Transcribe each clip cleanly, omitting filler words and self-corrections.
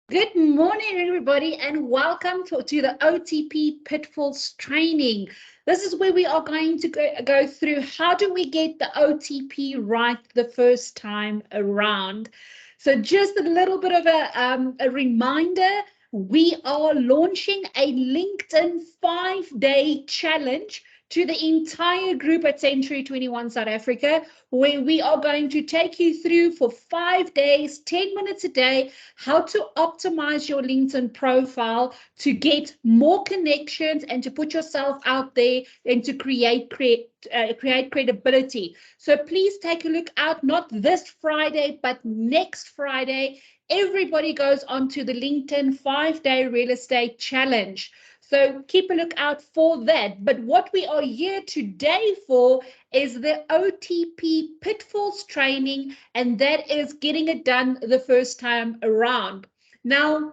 Good morning, everybody, and welcome to the OTP Pitfalls Training. This is where we are going to go through how do we get the OTP right the first time around. So just a little bit of a reminder, we are launching a LinkedIn 5-day challenge to the entire group at Century 21 South Africa, where we are going to take you through for 5 days, 10 minutes a day, how to optimize your LinkedIn profile to get more connections and to put yourself out there and to create credibility. So please take a look out, not this Friday, but next Friday. Everybody goes onto the LinkedIn 5-day real estate challenge. So keep a look out for that. But what we are here today for is the OTP Pitfalls Training, and that is getting it done the first time around. Now,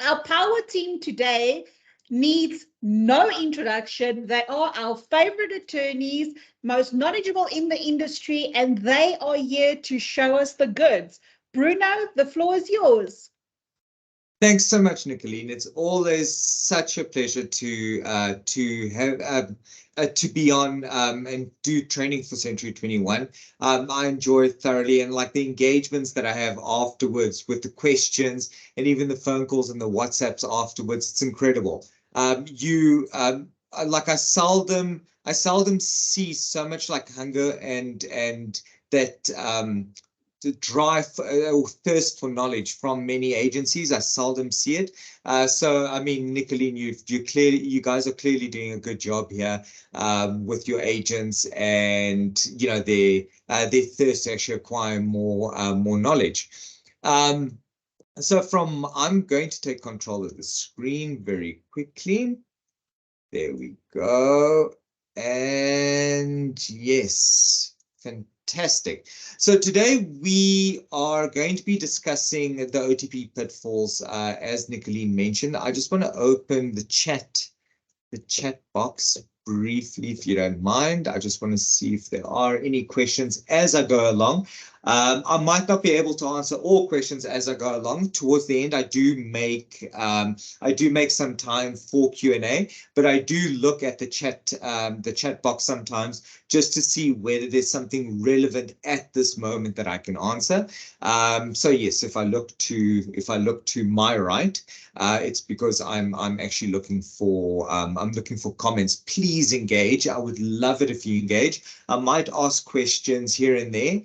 our power team today needs no introduction. They are our favorite attorneys, most knowledgeable in the industry, and they are here to show us the goods. Bruno, the floor is yours. Thanks so much, Nicolene. It's always such a pleasure to have to be on and do training for Century 21. I enjoy it thoroughly, and like the engagements that I have afterwards with the questions and even the phone calls and the WhatsApps afterwards, it's incredible. Like I seldom see so much like hunger and that the drive or thirst for knowledge from many agencies. I seldom see it. So, I mean, Nicolene, you guys are clearly doing a good job here with your agents, and their thirst to actually acquire more knowledge. I'm going to take control of the screen very quickly. There we go. And yes, fantastic. So today we are going to be discussing the OTP pitfalls, as Nicolene mentioned. I just want to open the chat box briefly, if you don't mind. I just want to see if there are any questions as I go along. I might not be able to answer all questions as I go along. Towards the end, I do make some time for Q&A, but I do look at the chat box sometimes just to see whether there's something relevant at this moment that I can answer. So yes, if I look to my right, it's because I'm actually looking for comments. Please engage. I would love it if you engage. I might ask questions here and there.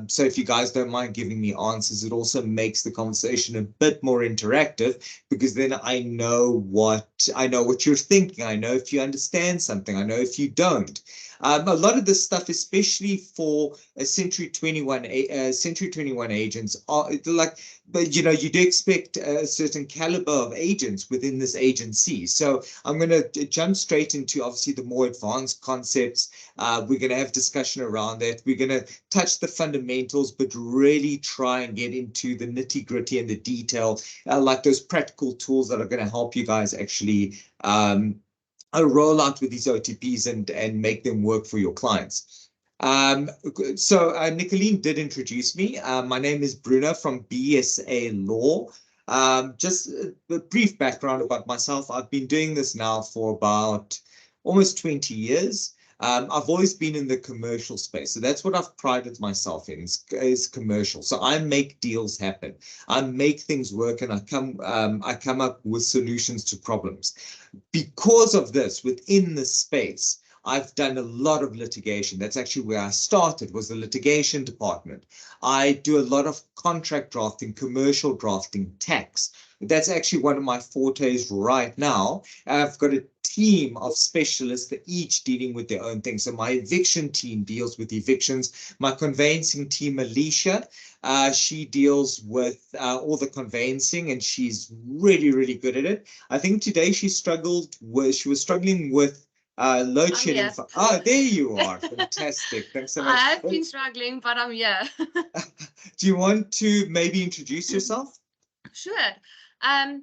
So if you guys don't mind giving me answers, it also makes the conversation a bit more interactive, because then I know what you're thinking. I know if you understand something. I know if you don't. A lot of this stuff, especially for Century 21 agents, are like, but you do expect a certain caliber of agents within this agency. So I'm going to jump straight into obviously the more advanced concepts. We're going to have discussion around that. We're going to touch the fundamentals, but really try and get into the nitty gritty and the detail, like those practical tools that are going to help you guys actually roll out with these OTPs and make them work for your clients. Nicolene did introduce me. My name is Bruno from BSA Law. Just a brief background about myself. I've been doing this now for about almost 20 years. I've always been in the commercial space. So that's what I've prided myself in, is commercial. So I make deals happen. I make things work, and I come up with solutions to problems. Because of this, within this space, I've done a lot of litigation. That's actually where I started, was the litigation department. I do a lot of contract drafting, commercial drafting, tax. That's actually one of my fortes right now. I've got a team of specialists that each dealing with their own thing. So my eviction team deals with evictions. My conveyancing team, Alicia, she deals with all the conveyancing, and she's really, really good at it. I think today she was struggling with load shedding. Oh, there you are. Fantastic. Thanks so much. I have been struggling, but I'm here. Do you want to maybe introduce yourself? Sure.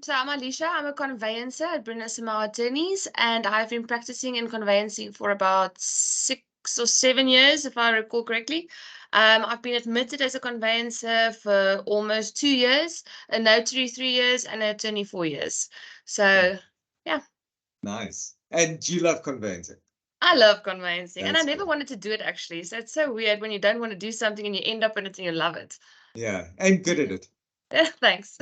So I'm Alicia. I'm a conveyancer at Bruno Simao Attorneys, and I've been practicing in conveyancing for about 6 or 7 years, if I recall correctly. I've been admitted as a conveyancer for almost 2 years, a notary 3 years, and an attorney 4 years. So, yeah. Nice. And do you love conveyancing? I love conveyancing, and I That's never good. wanted to do it actually. So it's so weird when you don't want to do something and you end up in it and you love it. Yeah, and good at it. Thanks.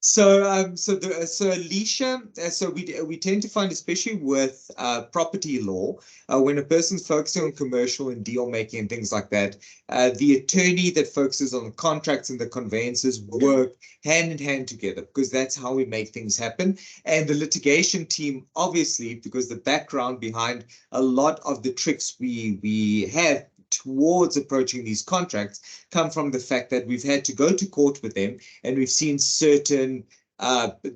So Alicia, so we tend to find, especially with property law, when a person's focusing on commercial and deal making and things like that, the attorney that focuses on the contracts and the conveyances work hand in hand together, because that's how we make things happen. And the litigation team, obviously, because the background behind a lot of the tricks we have towards approaching these contracts come from the fact that we've had to go to court with them, and we've seen certain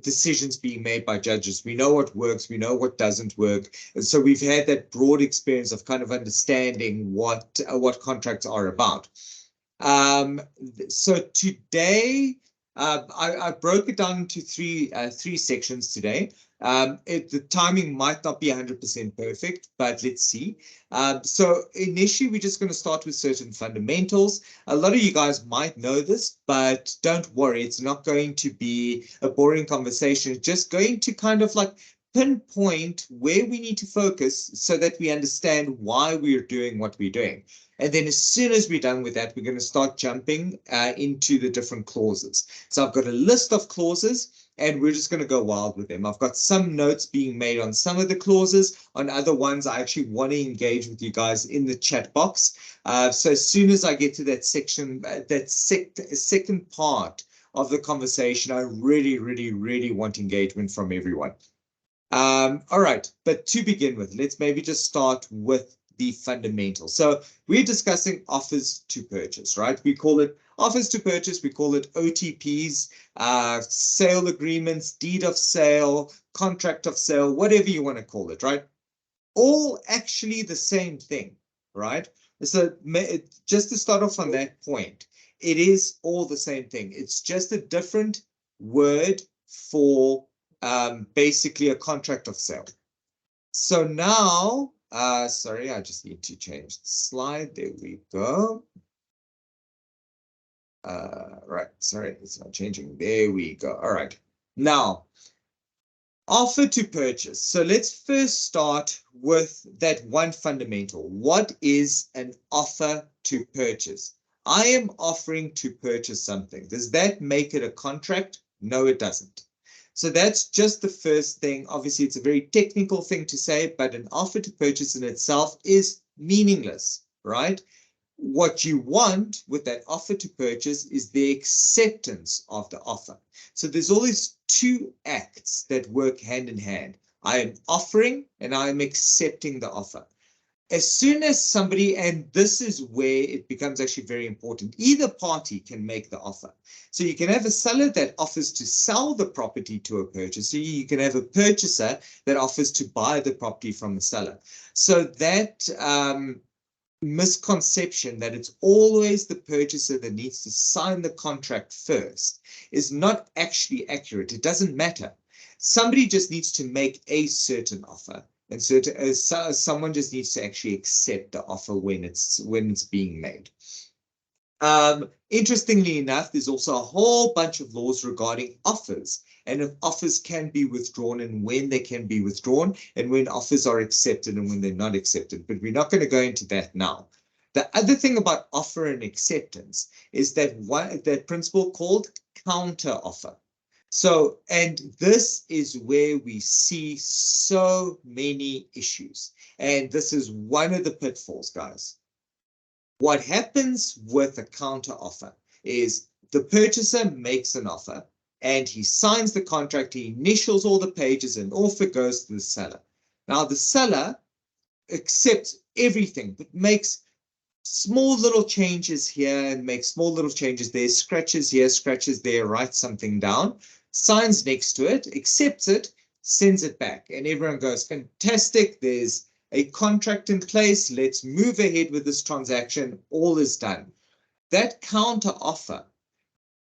decisions being made by judges. We know what works, we know what doesn't work. And so we've had that broad experience of kind of understanding what contracts are about. So today, I broke it down into three sections today. The timing might not be 100% perfect, but let's see. So initially, we're just going to start with certain fundamentals. A lot of you guys might know this, but don't worry, it's not going to be a boring conversation. It's just going to kind of like pinpoint where we need to focus so that we understand why we're doing what we're doing. And then as soon as we're done with that, we're going to start jumping into the different clauses. So I've got a list of clauses, and we're just going to go wild with them. I've got some notes being made on some of the clauses. On other ones, I actually want to engage with you guys in the chat box. So as soon as I get to that section, that second part of the conversation, I really, really, really want engagement from everyone. All right, but to begin with, let's maybe just start with the fundamentals. So we're discussing offers to purchase, right? We call it offers to purchase, we call it OTPs, sale agreements, deed of sale, contract of sale, whatever you want to call it, right? All actually the same thing, right? So just to start off on that point, it is all the same thing. It's just a different word for basically a contract of sale. So now, sorry, I just need to change the slide. There we go. Right, sorry, it's not changing. There we go. All right. Now, offer to purchase. So let's first start with that one fundamental. What is an offer to purchase? I am offering to purchase something. Does that make it a contract? No, it doesn't. So that's just the first thing. Obviously, it's a very technical thing to say, but an offer to purchase in itself is meaningless, right? What you want with that offer to purchase is the acceptance of the offer. So there's always two acts that work hand in hand. I am offering and I am accepting the offer. As soon as somebody, and this is where it becomes actually very important, either party can make the offer. So you can have a seller that offers to sell the property to a purchaser. You can have a purchaser that offers to buy the property from the seller. So that misconception that it's always the purchaser that needs to sign the contract first is not actually accurate. It doesn't matter. Somebody just needs to make a certain offer. And so someone just needs to actually accept the offer when it's being made. Interestingly enough, there's also a whole bunch of laws regarding offers, and if offers can be withdrawn and when they can be withdrawn, and when offers are accepted and when they're not accepted. But we're not going to go into that now. The other thing about offer and acceptance is that principle called counter offer. So, and this is where we see so many issues. And this is one of the pitfalls, guys. What happens with a counter offer is the purchaser makes an offer and he signs the contract, he initials all the pages, and off it goes to the seller. Now, the seller accepts everything, but makes small little changes here and makes small little changes there, scratches here, scratches there, writes something down, signs next to it, accepts it, sends it back. And everyone goes, fantastic, there's a contract in place, let's move ahead with this transaction, all is done. That counter offer,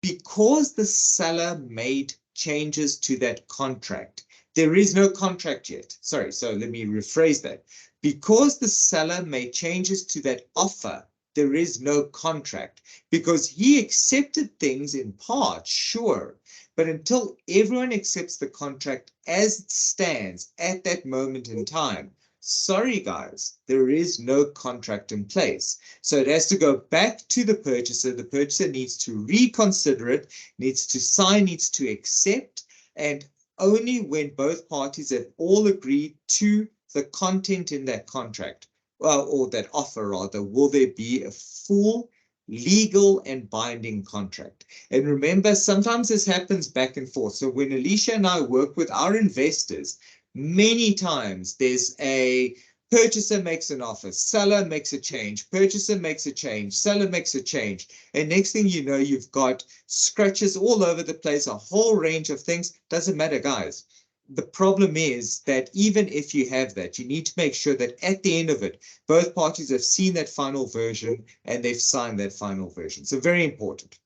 because the seller made changes to that contract, there is no contract yet. Sorry, so let me rephrase that. Because the seller made changes to that offer, there is no contract, because he accepted things in part, sure, but until everyone accepts the contract as it stands at that moment in time, sorry guys, there is no contract in place. So it has to go back to the purchaser. The purchaser needs to reconsider it, needs to sign, needs to accept, and only when both parties have all agreed to the content in that contract, or that offer rather, will there be a full legal and binding contract. And remember, sometimes this happens back and forth. So when Alicia and I work with our investors, many times there's a purchaser makes an offer, seller makes a change, purchaser makes a change, seller makes a change. And next thing you know, you've got scratches all over the place, a whole range of things. Doesn't matter, guys. The problem is that even if you have that, you need to make sure that at the end of it, both parties have seen that final version and they've signed that final version. So very important.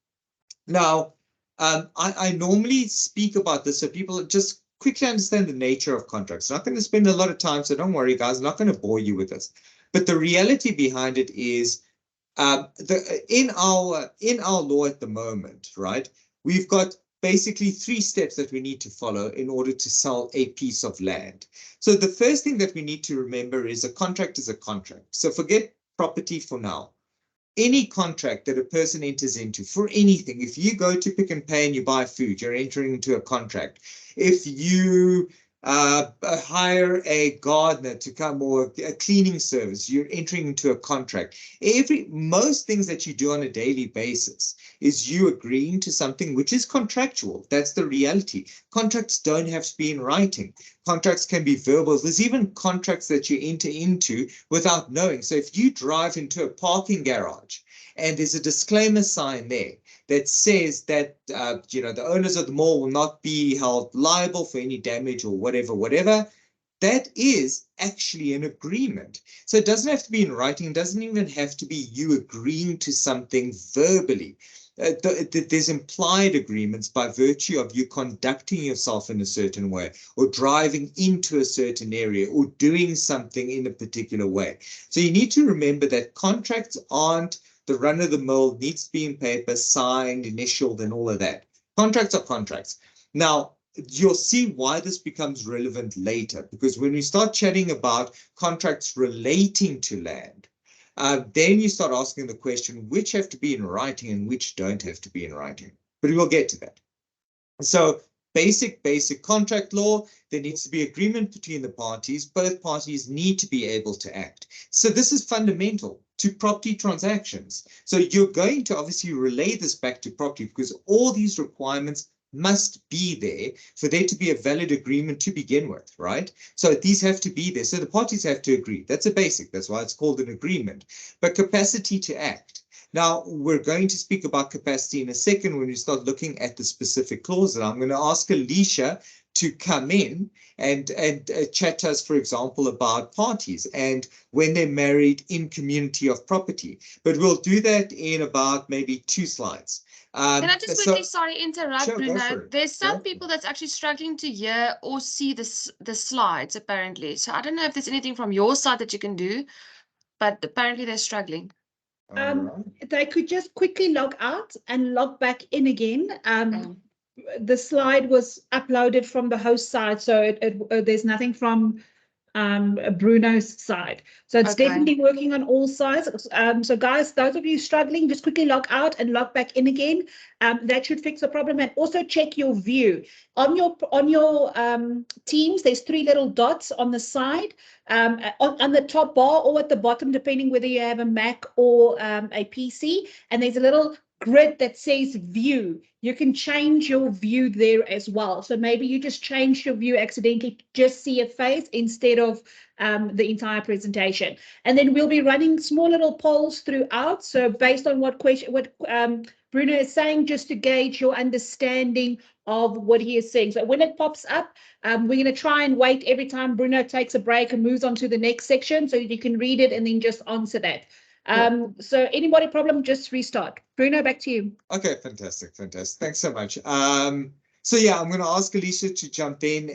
Now, I normally speak about this so people just quickly understand the nature of contracts. I'm not going to spend a lot of time, so don't worry, guys. I'm not going to bore you with this. But the reality behind it is in our law at the moment, right, we've got basically 3 steps that we need to follow in order to sell a piece of land. So the first thing that we need to remember is a contract is a contract. So forget property for now. Any contract that a person enters into for anything, if you go to Pick and Pay and you buy food, you're entering into a contract. If you hire a gardener to come, or a cleaning service, you're entering into a contract. Most things that you do on a daily basis is you agreeing to something which is contractual. That's the reality. Contracts don't have to be in writing. Contracts can be verbal. There's even contracts that you enter into without knowing. So if you drive into a parking garage and there's a disclaimer sign there that says that the owners of the mall will not be held liable for any damage or whatever, that is actually an agreement. So it doesn't have to be in writing. It doesn't even have to be you agreeing to something verbally. There's implied agreements by virtue of you conducting yourself in a certain way, or driving into a certain area, or doing something in a particular way. So you need to remember that contracts aren't the run-of-the-mill, needs to be in paper, signed, initialed, and all of that. Contracts are contracts. Now, you'll see why this becomes relevant later, because when we start chatting about contracts relating to land, then you start asking the question, which have to be in writing and which don't have to be in writing. But we'll get to that. So basic contract law, there needs to be agreement between the parties. Both parties need to be able to act. So this is fundamental to property transactions. So you're going to obviously relay this back to property, because all these requirements must be there for there to be a valid agreement to begin with, right? So these have to be there. So the parties have to agree. That's a basic. That's why it's called an agreement. But capacity to act. Now, we're going to speak about capacity in a second when we start looking at the specific clause. And I'm going to ask Alicia to come in and chat to us, for example, about parties and when they're married in community of property. But we'll do that in about maybe 2 slides. Can I just quickly, sorry, interrupt, sure, Bruno? There's some people that's actually struggling to hear or see the slides, apparently. So I don't know if there's anything from your side that you can do, but apparently they're struggling. They could just quickly log out and log back in again. The slide was uploaded from the host side, so there's nothing from Bruno's side. So it's definitely working on all sides. So guys, those of you struggling, just quickly log out and log back in again. That should fix the problem. And also check your view. On your Teams, there's 3 little dots on the side, on the top bar or at the bottom, depending whether you have a Mac or a PC. And there's a little grid that says view. You can change your view there as well. So maybe you just changed your view accidentally, just see a face instead of the entire presentation. And then we'll be running small little polls throughout. So based on what Bruno is saying, just to gauge your understanding of what he is saying. So when it pops up, we're going to try and wait every time Bruno takes a break and moves on to the next section so you can read it and then just answer that. So anybody problem, just restart. Bruno, back to you. Okay, fantastic. Thanks so much. So yeah, I'm going to ask Alicia to jump in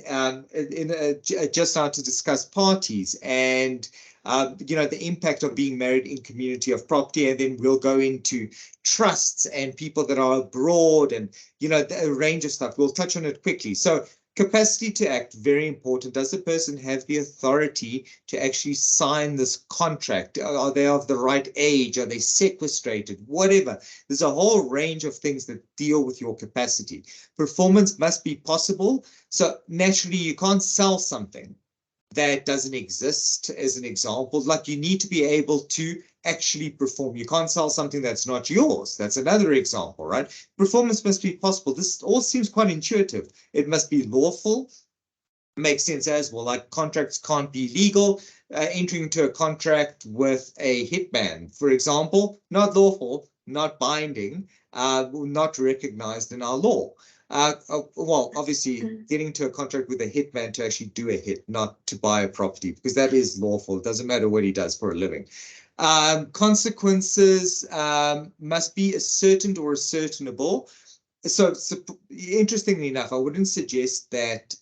just now to discuss parties and the impact of being married in community of property, and then we'll go into trusts and people that are abroad and a range of stuff. We'll touch on it quickly. So capacity to act, very important. Does the person have the authority to actually sign this contract? Are they of the right age? Are they sequestrated? Whatever. There's a whole range of things that deal with your capacity. Performance must be possible. So naturally, you can't sell something that doesn't exist, as an example. Like, you need to be able to actually perform. You can't sell something that's not yours. That's another example, right? Performance must be possible. This all seems quite intuitive. It must be lawful. Makes sense as well. Like, contracts can't be legal. Entering into a contract with a hitman, for example, not lawful, not binding, not recognized in our law. Well, obviously, getting to a contract with a hitman to actually do a hit, not to buy a property, because that is lawful. It doesn't matter what he does for a living. Consequences must be ascertained or ascertainable. So interestingly enough, I wouldn't suggest that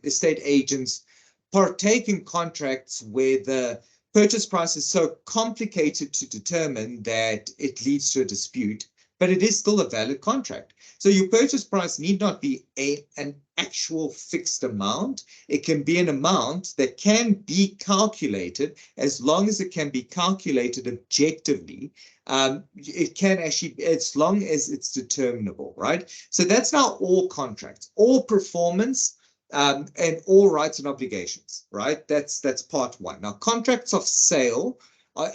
estate agents partake in contracts where the purchase price is so complicated to determine that it leads to a dispute, but it is still a valid contract. So your purchase price need not be an actual fixed amount. It can be an amount that can be calculated, as long as it can be calculated objectively. It can actually, as long as it's determinable, right? So that's now all contracts, all performance, and all rights and obligations, right? That's part one. Now, contracts of sale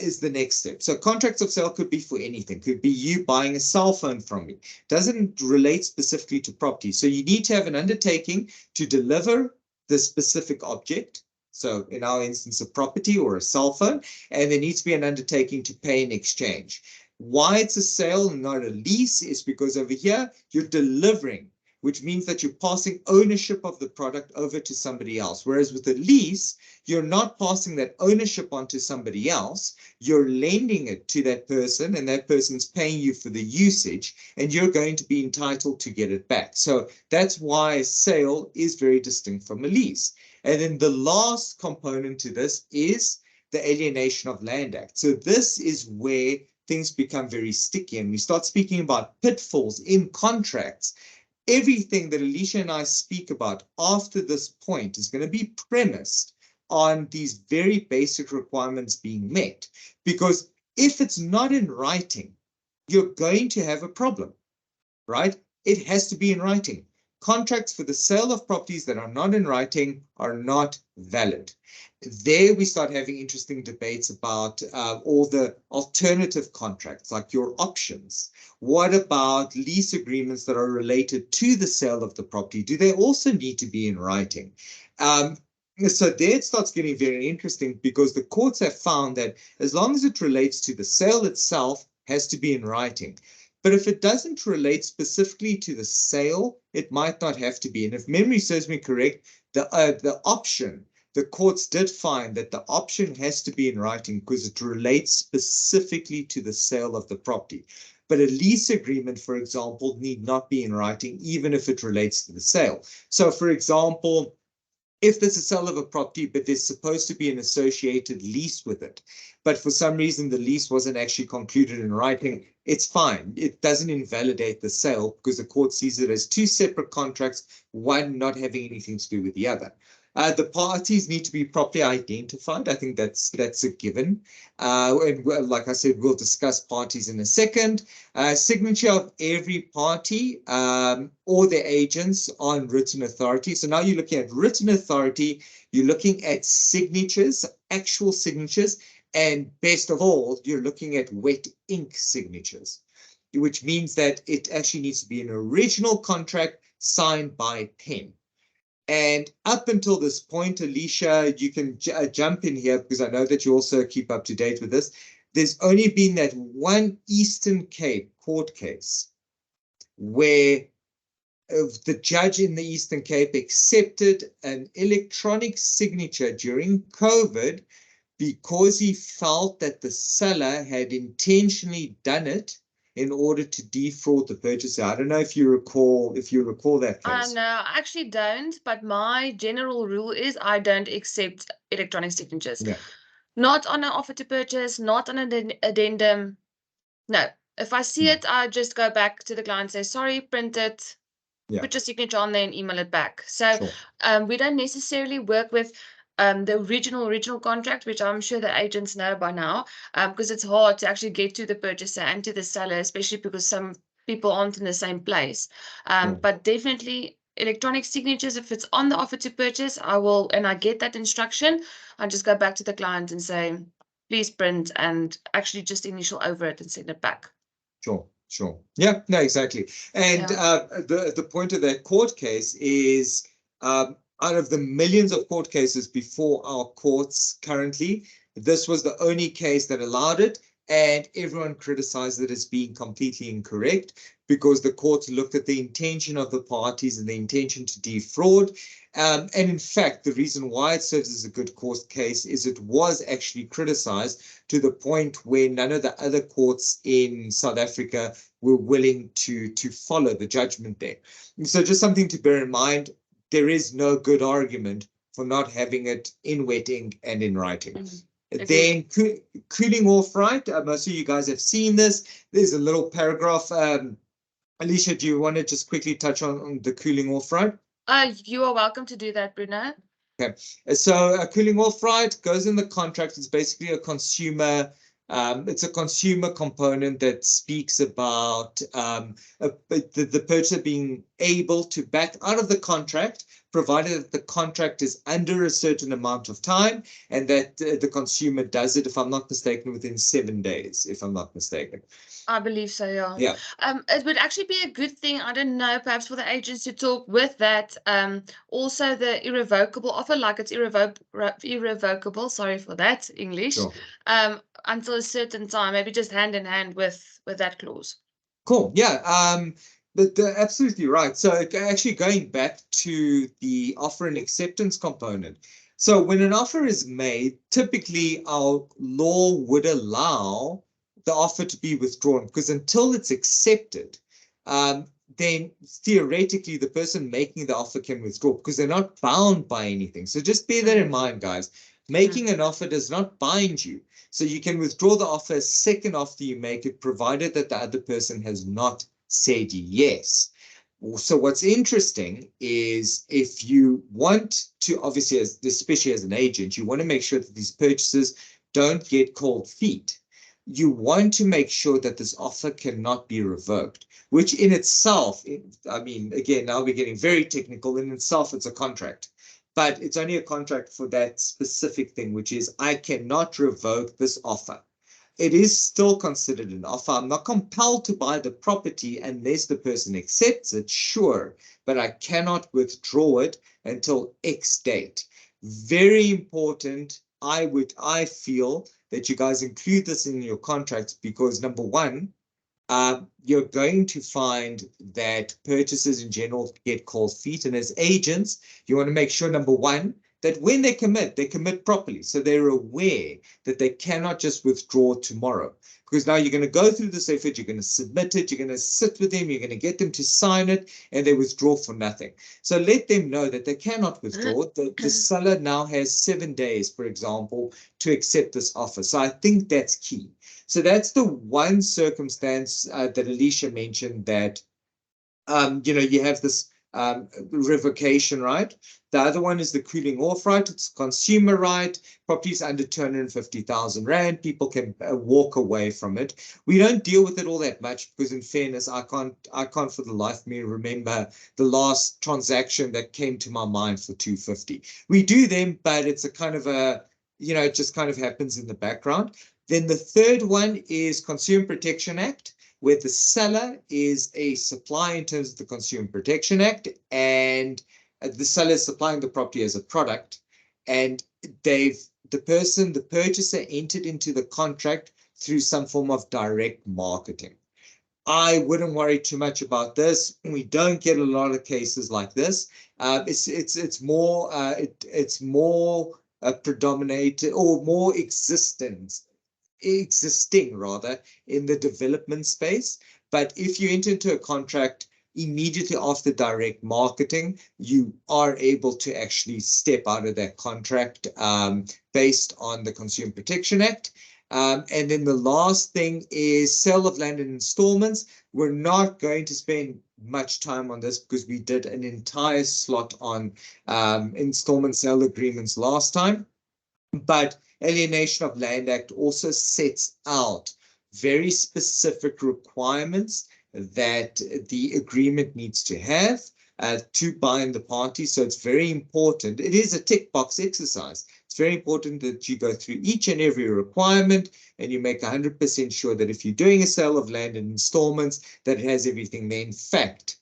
is the next step. So contracts of sale could be for anything. Could be you buying a cell phone from me. Doesn't relate specifically to property. So you need to have an undertaking to deliver the specific object. So in our instance, a property or a cell phone, and there needs to be an undertaking to pay in exchange. Why it's a sale and not a lease is because over here, you're delivering, which means that you're passing ownership of the product over to somebody else. Whereas with a lease, you're not passing that ownership onto somebody else. You're lending it to that person, and that person's paying you for the usage, and you're going to be entitled to get it back. So that's why a sale is very distinct from a lease. And then the last component to this is the Alienation of Land Act. So this is where things become very sticky, and we start speaking about pitfalls in contracts. Everything that Alicia and I speak about after this point is going to be premised on these very basic requirements being met. Because if it's not in writing, you're going to have a problem, right? It has to be in writing. Contracts for the sale of properties that are not in writing are not valid. There we start having interesting debates about all the alternative contracts, like your options. What about lease agreements that are related to the sale of the property? Do they also need to be in writing? So there it starts getting very interesting, because the courts have found that as long as it relates to the sale itself, has to be in writing. But if it doesn't relate specifically to the sale, it might not have to be. And if memory serves me correct, the option, the courts did find that the option has to be in writing because it relates specifically to the sale of the property. But a lease agreement, for example, need not be in writing, even if it relates to the sale. So, for example, if there's a sale of a property, but there's supposed to be an associated lease with it, but for some reason the lease wasn't actually concluded in writing, it's fine. It doesn't invalidate the sale, because the court sees it as two separate contracts, one not having anything to do with the other. The parties need to be properly identified. I think that's a given. And like I said, we'll discuss parties in a second. Signature of every party or their agents on written authority. So now you're looking at written authority. You're looking at signatures, actual signatures, and best of all, you're looking at wet ink signatures, which means that it actually needs to be an original contract signed by pen. And up until this point, Alicia, you can jump in here, because I know that you also keep up to date with this. There's only been that one Eastern Cape court case where the judge in the Eastern Cape accepted an electronic signature during COVID, because he felt that the seller had intentionally done it in order to defraud the purchaser. I don't know if you recall that case. No, I actually don't, but my general rule is I don't accept electronic signatures. Yeah. Not on an offer to purchase, not on an addendum. No. If I see it, I just go back to the client and say, sorry, print it, Yeah. put your signature on there and email it back. So Sure. we don't necessarily work with the original contract, which I'm sure the agents know by now, because it's hard to actually get to the purchaser and to the seller, especially because some people aren't in the same place. But definitely electronic signatures, if it's on the offer to purchase, I will, and I get that instruction, I just go back to the client and say, please print, and actually just initial over it and send it back. Sure. Yeah, no, exactly. And the point of that court case is out of the millions of court cases before our courts currently, this was the only case that allowed it, and everyone criticized it as being completely incorrect because the courts looked at the intention of the parties and the intention to defraud. And in fact, the reason why it serves as a good court case is it was actually criticized to the point where none of the other courts in South Africa were willing to follow the judgment there. And so just something to bear in mind, there is no good argument for not having it in wet ink and in writing. Then cooling off, right? Most of you guys have seen this. There's a little paragraph. Alicia, do you want to just quickly touch on the cooling off, right? You are welcome to do that, Bruno. Okay, so a cooling off right goes in the contract. It's basically a consumer. It's a consumer component that speaks about the purchaser being able to back out of the contract, provided that the contract is under a certain amount of time and that the consumer does it, if I'm not mistaken, within 7 days, if I'm not mistaken. I believe so, yeah. Yeah. It would actually be a good thing, I don't know, perhaps for the agents to talk with that. Also the irrevocable offer, like it's irrevocable, sorry for that, English, Sure. Until a certain time, maybe just hand in hand with that clause. Cool, yeah. But absolutely right. So actually going back to the offer and acceptance component. So when an offer is made, typically our law would allow the offer to be withdrawn, because until it's accepted, then theoretically the person making the offer can withdraw because they're not bound by anything. So just bear that in mind, guys. Making an offer does not bind you. So you can withdraw the offer a second after you make it, provided that the other person has not said yes. So what's interesting is if you want to, obviously, especially as an agent, you want to make sure that these purchases don't get cold feet. You want to make sure that this offer cannot be revoked, which in itself, I mean, again, now we're getting very technical. In itself, it's a contract. But it's only a contract for that specific thing, which is I cannot revoke this offer. It is still considered an offer. I'm not compelled to buy the property unless the person accepts it, sure, but I cannot withdraw it until X date. Very important. I feel that you guys include this in your contracts because, number one, you're going to find that purchasers in general get cold feet. And as agents, you want to make sure, number one, that when they commit properly. So they're aware that they cannot just withdraw tomorrow. Because now you're going to go through this effort, you're going to submit it, you're going to sit with them, you're going to get them to sign it, and they withdraw for nothing. So let them know that they cannot withdraw. The seller now has 7 days, for example, to accept this offer. So I think that's key. So that's the one circumstance that Alicia mentioned that, you have this revocation right. The other one is the cooling off right. It's consumer right. Properties under 250,000 Rand. People can walk away from it. We don't deal with it all that much because, in fairness, I can't for the life of me remember the last transaction that came to my mind for 250. We do them, but it's a kind of a, it just kind of happens in the background. Then the third one is Consumer Protection Act, where the seller is a supplier in terms of the Consumer Protection Act, and the seller is supplying the property as a product, and the purchaser entered into the contract through some form of direct marketing. I wouldn't worry too much about this. We don't get a lot of cases like this. It's more predominated or more existent existing rather in the development space. But if you enter into a contract immediately after direct marketing, you are able to actually step out of that contract based on the Consumer Protection Act. And then the last thing is sale of land in installments. We're not going to spend much time on this because we did an entire slot on installment sale agreements last time. But Alienation of Land Act also sets out very specific requirements that the agreement needs to have to bind the party. So it's very important. It is a tick box exercise. It's very important that you go through each and every requirement and you make 100% sure that if you're doing a sale of land in installments, that it has everything there. In fact,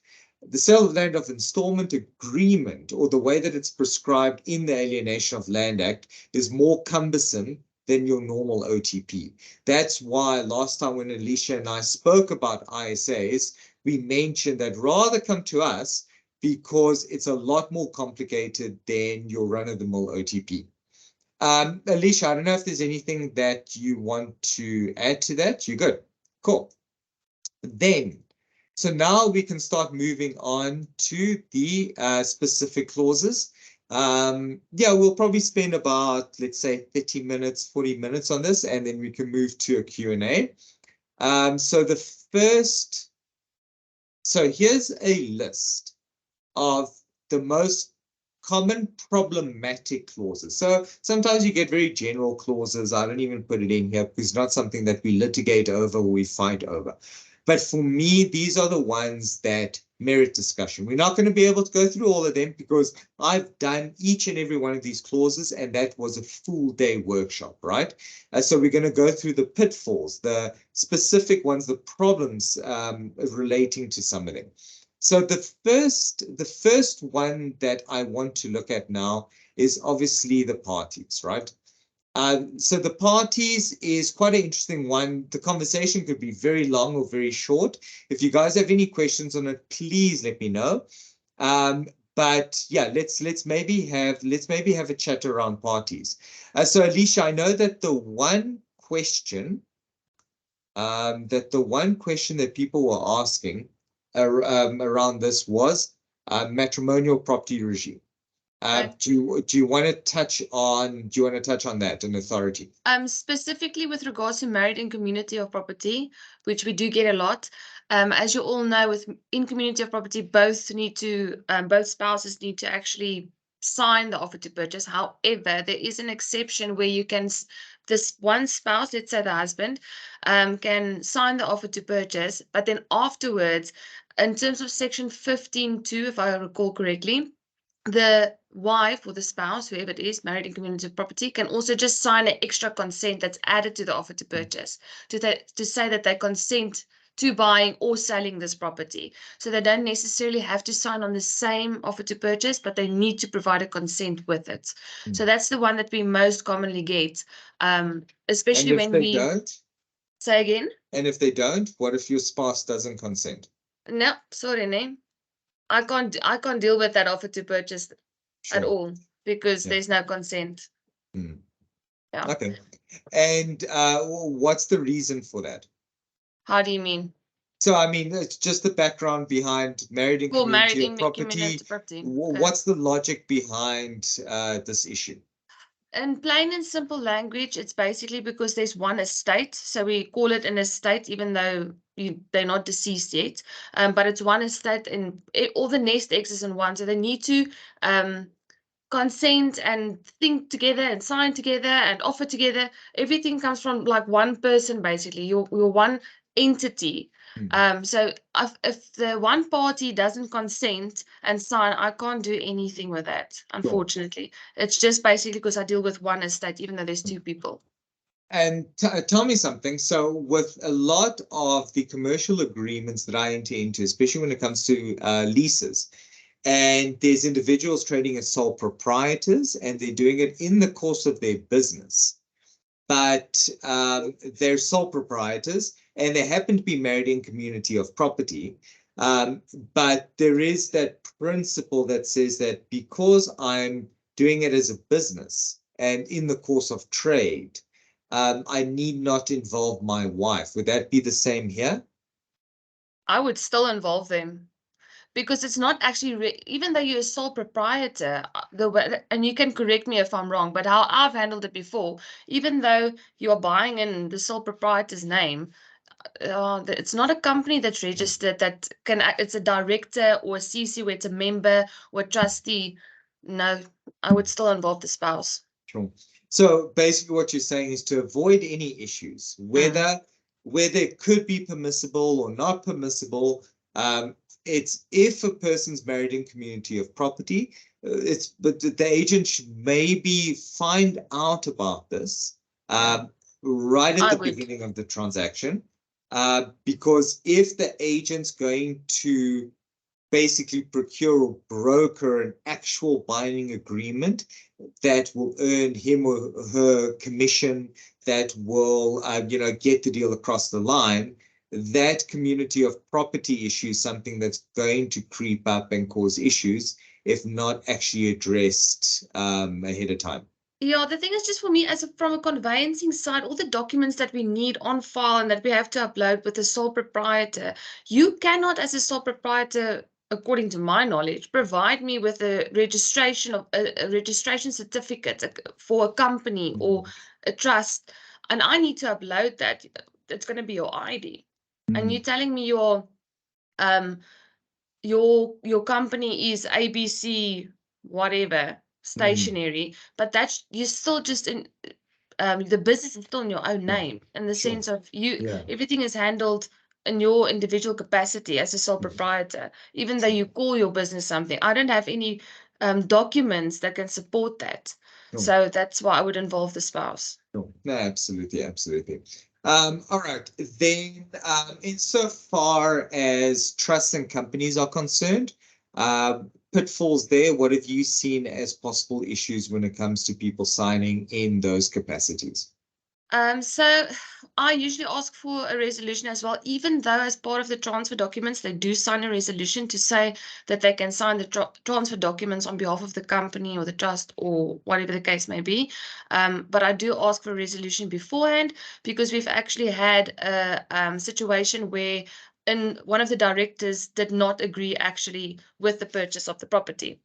the sale of land of installment agreement, or the way that it's prescribed in the Alienation of Land Act, is more cumbersome than your normal OTP. That's why last time when Alicia and I spoke about ISAs, we mentioned that rather come to us because it's a lot more complicated than your run-of-the-mill OTP. Alicia, I don't know if there's anything that you want to add to that. You're good. Cool. Then, so now we can start moving on to the specific clauses. Yeah, we'll probably spend about, let's say, 30 minutes, 40 minutes on this, and then we can move to a Q&A. So here's a list of the most common problematic clauses. So sometimes you get very general clauses. I don't even put it in here because it's not something that we litigate over or we fight over. But for me, these are the ones that merit discussion. We're not going to be able to go through all of them because I've done each and every one of these clauses, and that was a full day workshop, right? So we're going to go through the pitfalls, the specific ones, the problems relating to some of them. So the first one that I want to look at now is obviously the parties, right? So the parties is quite an interesting one. The conversation could be very long or very short. If you guys have any questions on it, please let me know. But yeah, let's maybe have a chat around parties. So Alicia, I know that the one question that people were asking around this was matrimonial property regime. Do you want to touch on that, an authority? Specifically with regards to married in community of property, which we do get a lot. As you all know, in community of property, both spouses need to actually sign the offer to purchase. However, there is an exception where you can, this one spouse, let's say the husband, can sign the offer to purchase, but then afterwards, in terms of section 15.2, if I recall correctly, the wife or the spouse, whoever it is, married in community of property, can also just sign an extra consent that's added to the offer to purchase to say that they consent to buying or selling this property. So they don't necessarily have to sign on the same offer to purchase, but they need to provide a consent with it. So that's the one that we most commonly get, especially when we don't. Say again? And if they don't, what if your spouse doesn't consent? No, sorry, name. I can't deal with that offer to purchase at all because there's no consent. Yeah. Okay. And what's the reason for that? How do you mean? So I mean, it's just the background behind married in community of property. Okay. What's the logic behind this issue? In plain and simple language, it's basically because there's one estate. So we call it an estate, even though they're not deceased yet. But it's one estate and all the nest eggs is in one. So they need to consent and think together and sign together and offer together. Everything comes from like one person, basically. You're one entity. So if the one party doesn't consent and sign, I can't do anything with that, unfortunately. It's just basically because I deal with one estate, even though there's two people. And tell me something. So with a lot of the commercial agreements that I enter into, especially when it comes to leases, and there's individuals trading as sole proprietors, and they're doing it in the course of their business. But they're sole proprietors, and they happen to be married in community of property. But there is that principle that says that because I'm doing it as a business and in the course of trade, I need not involve my wife. Would that be the same here? I would still involve them because it's not actually, even though you're a sole proprietor, the way, and you can correct me if I'm wrong, but how I've handled it before, even though you're buying in the sole proprietor's name, it's not a company that's registered that can, it's a director or a CC where it's a member or a trustee. No, I would still involve the spouse. Sure. So basically what you're saying is to avoid any issues, whether it could be permissible or not permissible. It's if a person's married in community of property, but the agent should maybe find out about this right at the beginning of the transaction, because if the agent's going to basically procure or broker an actual binding agreement that will earn him or her commission, that will get the deal across the line, that community of property issue is something that's going to creep up and cause issues if not actually addressed ahead of time. Yeah, the thing is, just for me, from a conveyancing side, all the documents that we need on file and that we have to upload with the sole proprietor, you cannot, as a sole proprietor, according to my knowledge, provide me with a registration of a registration certificate for a company or a trust, and I need to upload that. It's going to be your ID, and you're telling me your company is ABC whatever stationery, but that's you're still just in the business is still in your own name, in the sense of everything is handled in your individual capacity as a sole proprietor, even though you call your business something. I don't have any documents that can support that. So that's why I would involve the spouse. No, absolutely. All right, then insofar as trusts and companies are concerned, pitfalls there, what have you seen as possible issues when it comes to people signing in those capacities? So I usually ask for a resolution as well, even though as part of the transfer documents, they do sign a resolution to say that they can sign the transfer documents on behalf of the company or the trust or whatever the case may be. But I do ask for a resolution beforehand because we've actually had a situation where one of the directors did not agree actually with the purchase of the property,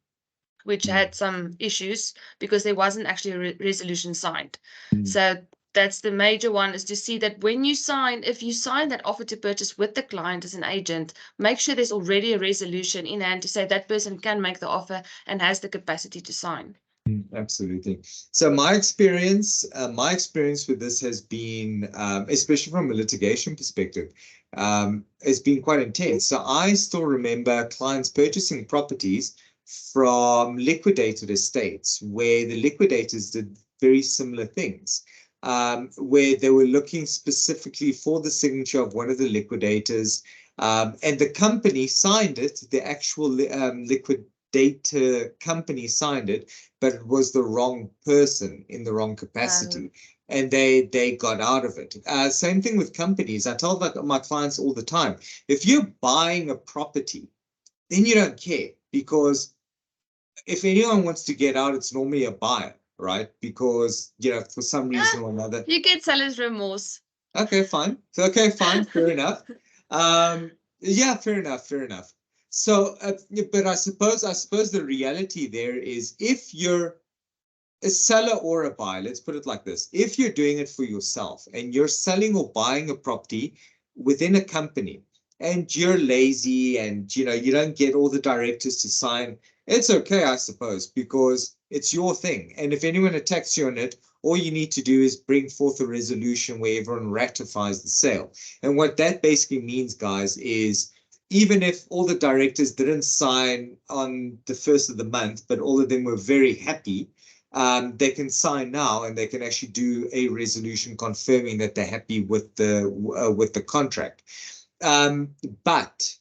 which had some issues because there wasn't actually a resolution signed. So that's the major one, is to see that when you sign, if you sign that offer to purchase with the client as an agent, make sure there's already a resolution in hand to say that person can make the offer and has the capacity to sign. Absolutely. So my experience with this has been, especially from a litigation perspective, has been quite intense. So I still remember clients purchasing properties from liquidated estates where the liquidators did very similar things, where they were looking specifically for the signature of one of the liquidators, and the company signed it, the actual liquidator company signed it, but it was the wrong person in the wrong capacity. And they got out of it. Same thing with companies. I tell my clients all the time, if you're buying a property, then you don't care, because if anyone wants to get out, it's normally a buyer, right? Because, for some reason or another. You get seller's remorse. Okay, fine. Fair enough. Yeah, fair enough. So, but I suppose the reality there is, if you're a seller or a buyer, let's put it like this. If you're doing it for yourself and you're selling or buying a property within a company and you're lazy and, you don't get all the directors to sign, it's okay, I suppose, because it's your thing. And if anyone attacks you on it, all you need to do is bring forth a resolution where everyone ratifies the sale. And what that basically means, guys, is even if all the directors didn't sign on the 1st of the month, but all of them were very happy, they can sign now and they can actually do a resolution confirming that they're happy with the contract. But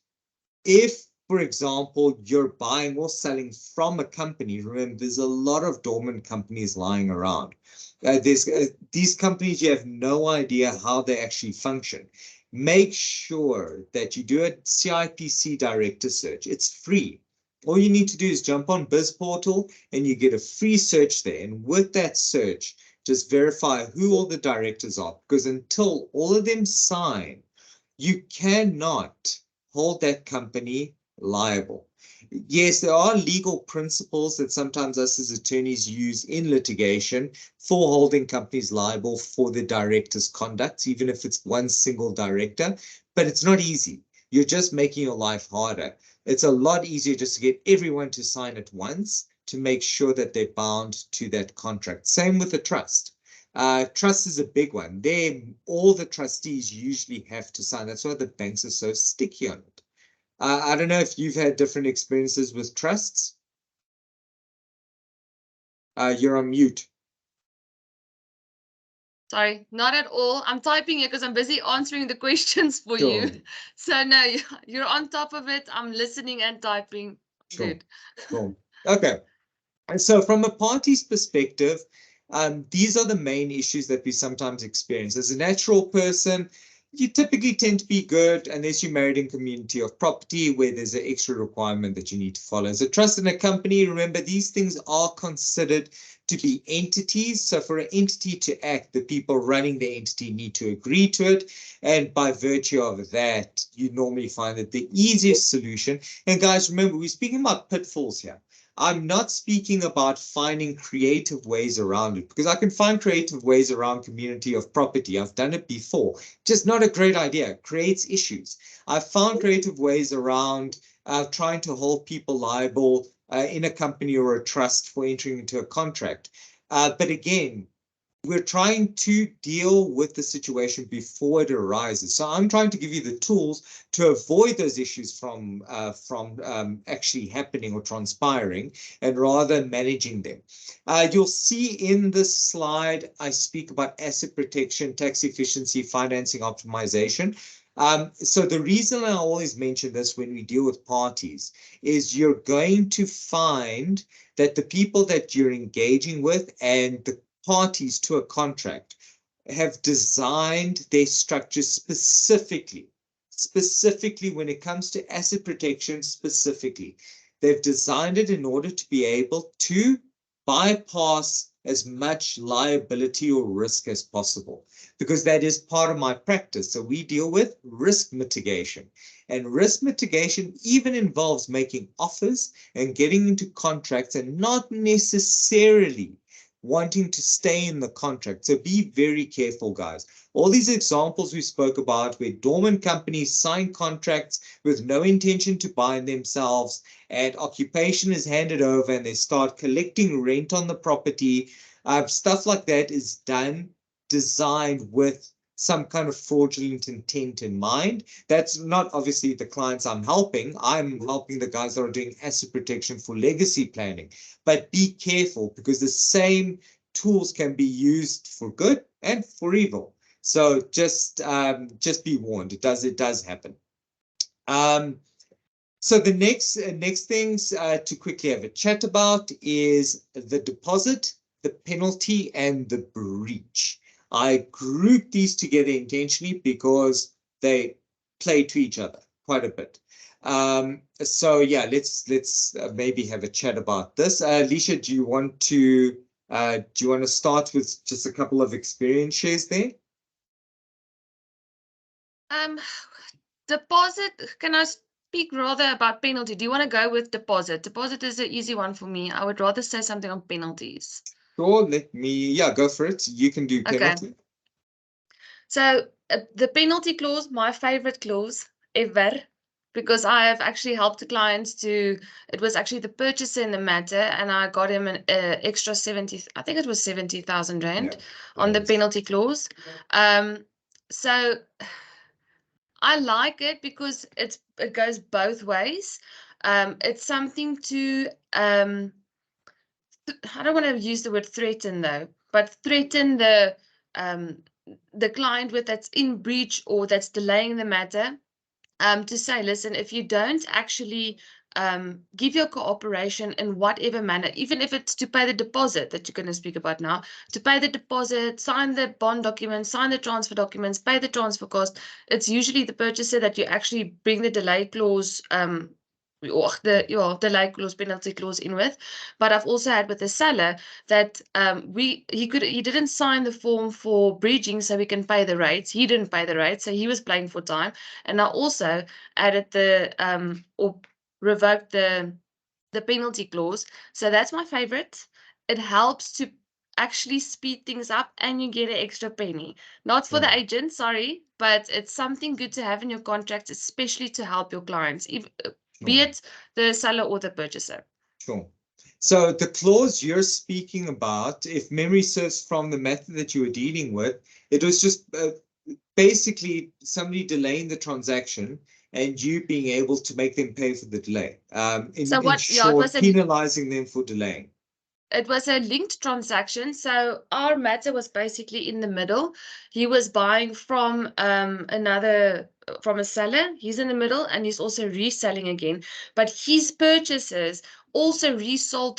if, for example, you're buying or selling from a company, remember, there's a lot of dormant companies lying around. These companies, you have no idea how they actually function. Make sure that you do a CIPC director search. It's free. All you need to do is jump on BizPortal and you get a free search there. And with that search, just verify who all the directors are, because until all of them sign, you cannot hold that company liable. Yes, there are legal principles that sometimes us as attorneys use in litigation for holding companies liable for the director's conduct, even if it's one single director, but it's not easy. You're just making your life harder. It's a lot easier just to get everyone to sign at once to make sure that they're bound to that contract. Same with a trust. Trust is a big one. There, all the trustees usually have to sign. That's why the banks are so sticky on it. I don't know if you've had different experiences with trusts. You're on mute. Sorry, not at all. I'm typing here because I'm busy answering the questions for Sure. you. So no, you're on top of it. I'm listening and typing. Sure. Good. Cool. Okay. And so from a party's perspective, these are the main issues that we sometimes experience. As a natural person, you typically tend to be good unless you're married in community of property where there's an extra requirement that you need to follow. As a trust in a company, remember, these things are considered to be entities. So for an entity to act, the people running the entity need to agree to it. And by virtue of that, you normally find that the easiest solution, and guys, remember, we're speaking about pitfalls here. I'm not speaking about finding creative ways around it, because I can find creative ways around community of property. I've done it before. Just not a great idea. It creates issues. I've found creative ways around trying to hold people liable in a company or a trust for entering into a contract. But again, we're trying to deal with the situation before it arises. So I'm trying to give you the tools to avoid those issues from actually happening or transpiring, and rather managing them. You'll see in this slide, I speak about asset protection, tax efficiency, financing optimization. So the reason I always mention this when we deal with parties is you're going to find that the people that you're engaging with and the parties to a contract have designed their structure specifically when it comes to asset protection specifically. They've designed it in order to be able to bypass as much liability or risk as possible, because that is part of my practice. So we deal with risk mitigation, and risk mitigation even involves making offers and getting into contracts and not necessarily wanting to stay in the contract. So be very careful, guys. All these examples we spoke about where dormant companies sign contracts with no intention to bind themselves, and occupation is handed over and they start collecting rent on the property, stuff like that is designed with some kind of fraudulent intent in mind. That's not obviously the clients I'm helping. I'm helping the guys that are doing asset protection for legacy planning. But be careful, because the same tools can be used for good and for evil. So just be warned. It does happen. So the next things to quickly have a chat about is the deposit, the penalty, and the breach. I grouped these together intentionally because they play to each other quite a bit. So yeah, let's maybe have a chat about this. Alicia, do you want to start with just a couple of experience shares there? Deposit, can I speak rather about penalty? Do you want to go with deposit? Deposit is an easy one for me. I would rather say something on penalties. Sure, go for it. You can do penalty. Okay. So the penalty clause, my favorite clause ever, because I have actually helped the clients to, it was actually the purchaser in the matter, and I got him an extra 70, I think it was 70,000 Rand on the penalty clause. So I like it because it goes both ways. It's something to, I don't want to use the word threaten though, but threaten the client with that's in breach or that's delaying the matter, to say, listen, if you don't actually give your cooperation in whatever manner, even if it's to pay the deposit that you're going to speak about now, to pay the deposit, sign the bond documents, sign the transfer documents, pay the transfer cost, it's usually the purchaser that you actually bring the delay clause or the delay clause, penalty clause in with. But I've also had with the seller that he didn't sign the form for bridging so we can pay the rates. He didn't pay the rates, so he was playing for time. And I also added the or revoked the penalty clause. So that's my favorite. It helps to actually speed things up, and you get an extra penny. Not for the Sure. agent, sorry, but it's something good to have in your contract, especially to help your clients, be Sure. it the seller or the purchaser. Sure. So the clause you're speaking about, if memory serves from the method that you were dealing with, it was just basically somebody delaying the transaction and you being able to make them pay for the delay. So In what? Yeah, short, penalizing them for delaying. it was a linked transaction. So our matter was basically in the middle. He was buying from from a seller. He's in the middle, and he's also reselling again. But his purchases also resold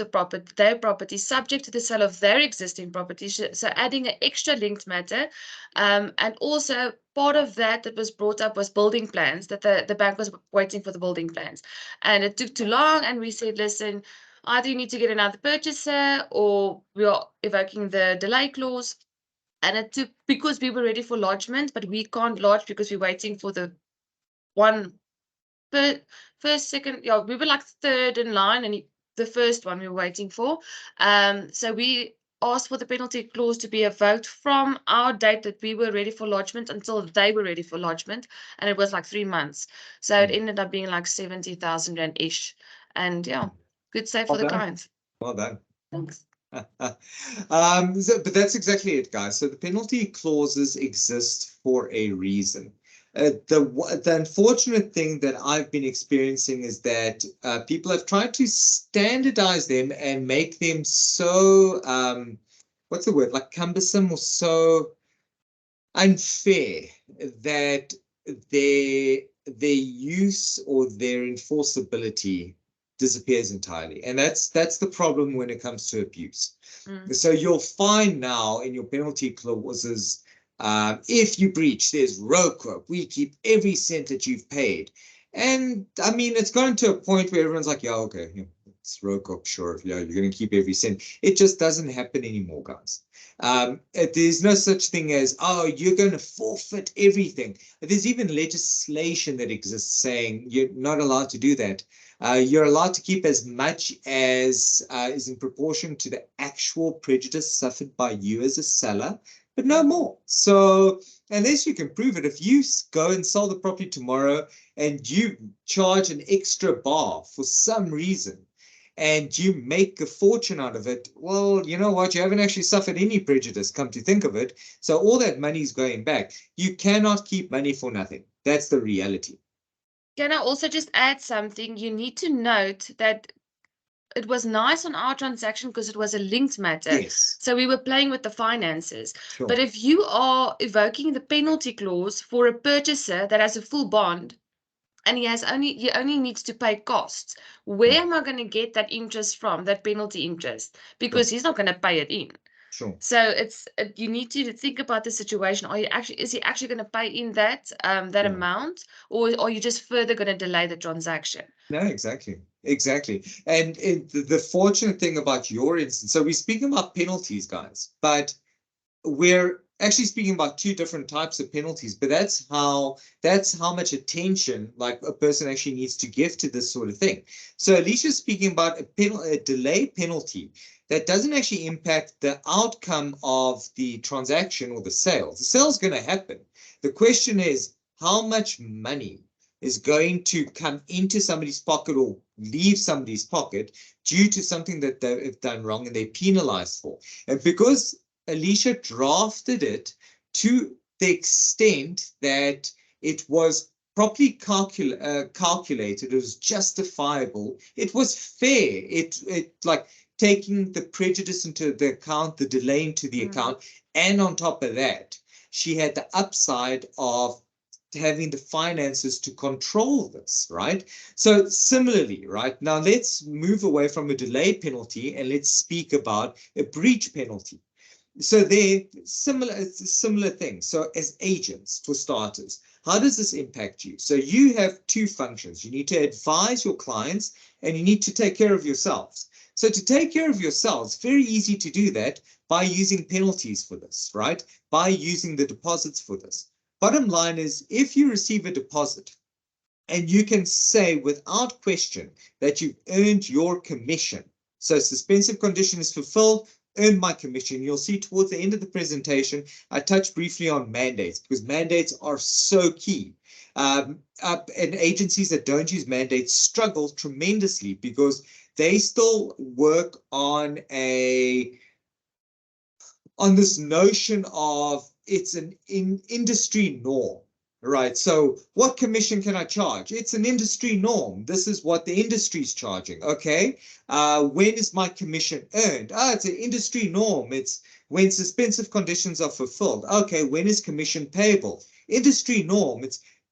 their property subject to the sale of their existing property. So adding an extra linked matter. And also part of that was brought up was building plans, that the bank was waiting for the building plans. And it took too long, and we said, listen, either you need to get another purchaser or we are evoking the delay clause. And it took, because we were ready for lodgement, but we can't lodge because we're waiting for the one first, second, yeah, we were like third in line, and the first one we were waiting for. So we asked for the penalty clause to be evoked from our date that we were ready for lodgement until they were ready for lodgement, and it was like 3 months. So it ended up being like 70,000 rand ish, and yeah, good save for Well the done. client. Well done. Thanks. But that's exactly it, guys. So the penalty clauses exist for a reason. The unfortunate thing that I've been experiencing is that people have tried to standardize them and make them so, what's the word, like cumbersome or so unfair that their use or their enforceability disappears entirely. And that's the problem when it comes to abuse. So you'll find now in your penalty clauses, if you breach, there's row quote. We keep every cent that you've paid. And I mean, it's gotten to a point where everyone's like, yeah, okay, yeah, it's row quote, sure, yeah, you're going to keep every cent. It just doesn't happen anymore, guys. There's no such thing as, oh, you're going to forfeit everything. There's even legislation that exists saying you're not allowed to do that. You're allowed to keep as much as is in proportion to the actual prejudice suffered by you as a seller, but no more. So unless you can prove it, if you go and sell the property tomorrow and you charge an extra bar for some reason, and you make a fortune out of it, well, you know what? You haven't actually suffered any prejudice, come to think of it. So all that money is going back. You cannot keep money for nothing. That's the reality. Can I also just add something? You need to note that it was nice on our transaction because it was a linked matter. Yes. So we were playing with the finances. Sure. But if you are evoking the penalty clause for a purchaser that has a full bond, and he only needs to pay costs, where am I going to get that interest from, that penalty interest? Because he's not going to pay it in. Sure. So you need to think about the situation. Is he actually going to pay in that amount, or are you just further going to delay the transaction? No, exactly. And the fortunate thing about your instance, so we're speaking about penalties, guys, but we're actually speaking about two different types of penalties, but that's how much attention like a person actually needs to give to this sort of thing. So Alicia's speaking about a delay penalty that doesn't actually impact the outcome of the transaction or the sale. The sale's going to happen. The question is, how much money is going to come into somebody's pocket or leave somebody's pocket due to something that they've done wrong and they're penalized for? And because Alicia drafted it to the extent that it was properly calculated, it was justifiable, it was fair, it like taking the prejudice into the account, the delay into the account, and on top of that, she had the upside of having the finances to control this, right? So similarly, right, now let's move away from a delay penalty and let's speak about a breach penalty. So they're similar, it's a similar thing. So as agents, for starters, how does this impact you? So you have two functions. You need to advise your clients and you need to take care of yourselves. So to take care of yourselves, very easy to do that by using penalties for this, right? By using the deposits for this. Bottom line is, if you receive a deposit and you can say without question that you've earned your commission, so suspensive condition is fulfilled, earn my commission. You'll see towards the end of the presentation, I touched briefly on mandates because mandates are so key. And agencies that don't use mandates struggle tremendously because they still work on this notion of it's an industry norm. Right. So what commission can I charge? It's an industry norm. This is what the industry is charging. OK, when is my commission earned? It's an industry norm. It's when suspensive conditions are fulfilled. OK, when is commission payable? Industry norm.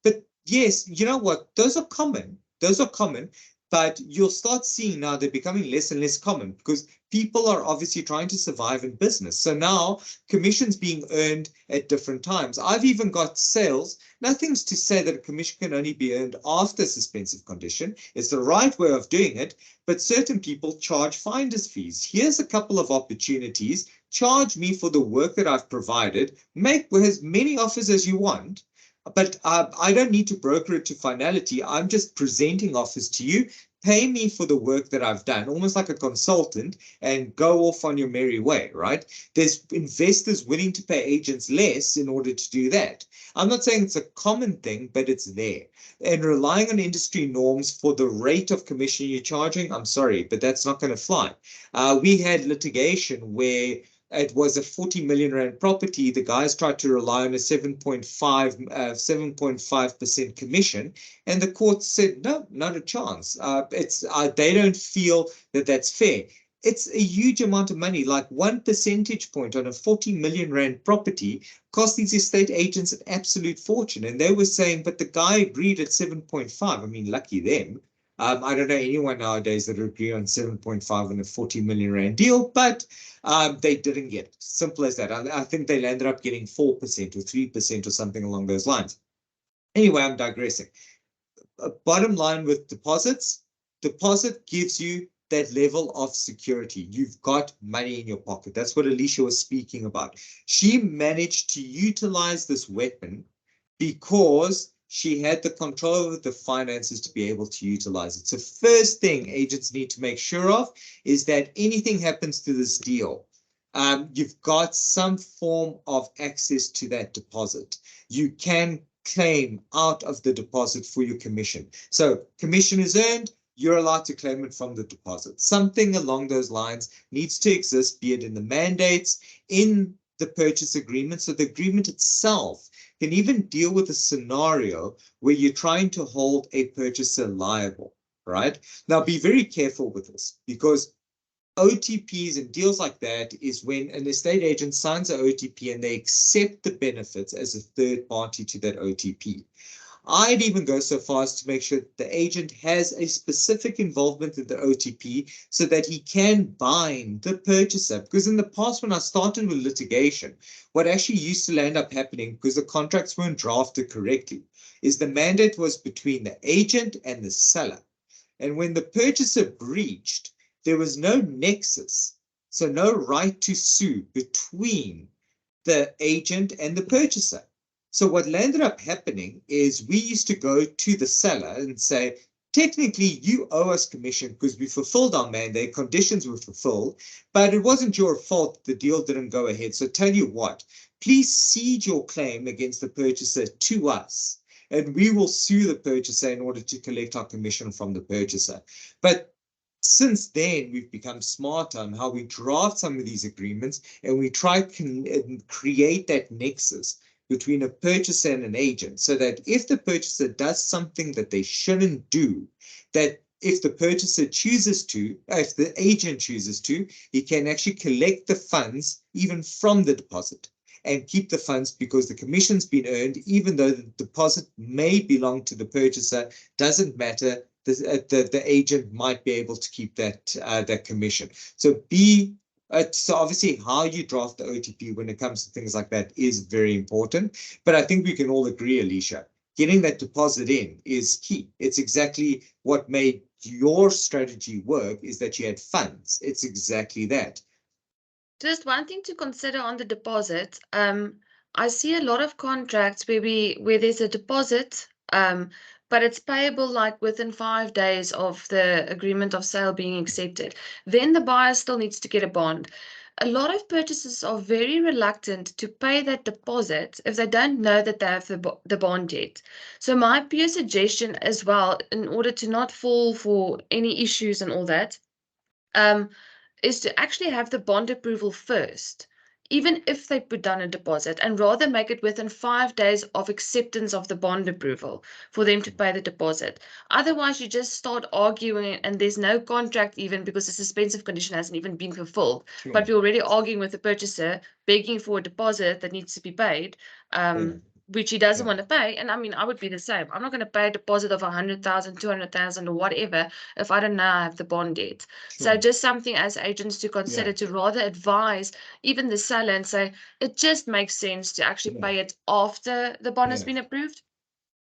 But yes, you know what? Those are common. Those are common. But you'll start seeing now they're becoming less and less common because people are obviously trying to survive in business. So now commissions being earned at different times. I've even got sales. Nothing's to say that a commission can only be earned after suspensive condition. It's the right way of doing it, but certain people charge finder's fees. Here's a couple of opportunities. Charge me for the work that I've provided. Make as many offers as you want. But I don't need to broker it to finality. I'm just presenting offers to you. Pay me for the work that I've done, almost like a consultant, and go off on your merry way, right? There's investors willing to pay agents less in order to do that. I'm not saying it's a common thing, but it's there. And relying on industry norms for the rate of commission you're charging, I'm sorry, but that's not going to fly. We had litigation where it was a 40 million rand property. The guys tried to rely on a 7.5% commission, and the court said, no, not a chance. They don't feel that that's fair. It's a huge amount of money, like 1 percentage point on a 40 million rand property cost these estate agents an absolute fortune. And they were saying, but the guy agreed at 7.5. I mean, lucky them. I don't know anyone nowadays that would agree on 7.5 on a 40 million rand deal, but they didn't get it. Simple as that. I think they landed up getting 4% or 3% or something along those lines. Anyway, I'm digressing. Bottom line with deposits, deposit gives you that level of security. You've got money in your pocket. That's what Alicia was speaking about. She managed to utilize this weapon because she had the control over the finances to be able to utilize it. So first thing agents need to make sure of is that anything happens to this deal, you've got some form of access to that deposit. You can claim out of the deposit for your commission. So commission is earned, you're allowed to claim it from the deposit. Something along those lines needs to exist, be it in the mandates, in the purchase agreement. So the agreement itself can even deal with a scenario where you're trying to hold a purchaser liable, right? Now, be very careful with this because OTPs and deals like that is when an estate agent signs an OTP and they accept the benefits as a third party to that OTP. I'd even go so far as to make sure that the agent has a specific involvement in the OTP so that he can bind the purchaser. Because in the past, when I started with litigation, what actually used to end up happening, because the contracts weren't drafted correctly, is the mandate was between the agent and the seller. And when the purchaser breached, there was no nexus, so no right to sue between the agent and the purchaser. So what ended up happening is we used to go to the seller and say, technically, you owe us commission because we fulfilled our mandate, conditions were fulfilled, but it wasn't your fault the deal didn't go ahead. So tell you what, please cede your claim against the purchaser to us, and we will sue the purchaser in order to collect our commission from the purchaser. But since then, we've become smarter on how we draft some of these agreements, and we try to create that nexus between a purchaser and an agent, so that if the purchaser does something that they shouldn't do, that if the purchaser chooses to, if the agent chooses to, he can actually collect the funds even from the deposit and keep the funds because the commission's been earned, even though the deposit may belong to the purchaser, doesn't matter. The agent might be able to keep that commission. So be So obviously how you draft the OTP when it comes to things like that is very important. But I think we can all agree, Alicia, getting that deposit in is key. It's exactly what made your strategy work, is that you had funds. It's exactly that. Just one thing to consider on the deposit. I see a lot of contracts where there's a deposit, but it's payable like within 5 days of the agreement of sale being accepted. Then the buyer still needs to get a bond. A lot of purchasers are very reluctant to pay that deposit if they don't know that they have the bond yet. So my pure suggestion as well, in order to not fall for any issues and all that, is to actually have the bond approval first, even if they put down a deposit, and rather make it within 5 days of acceptance of the bond approval for them to pay the deposit. Otherwise, you just start arguing and there's no contract even because the suspensive condition hasn't even been fulfilled. Sure. But we're already arguing with the purchaser, begging for a deposit that needs to be paid. Which he doesn't want to pay. And I mean, I would be the same. I'm not going to pay a deposit of 100,000, 200,000 or whatever if I don't know I have the bond yet. So just something as agents to consider, to rather advise even the seller and say, it just makes sense to actually pay it after the bond has been approved.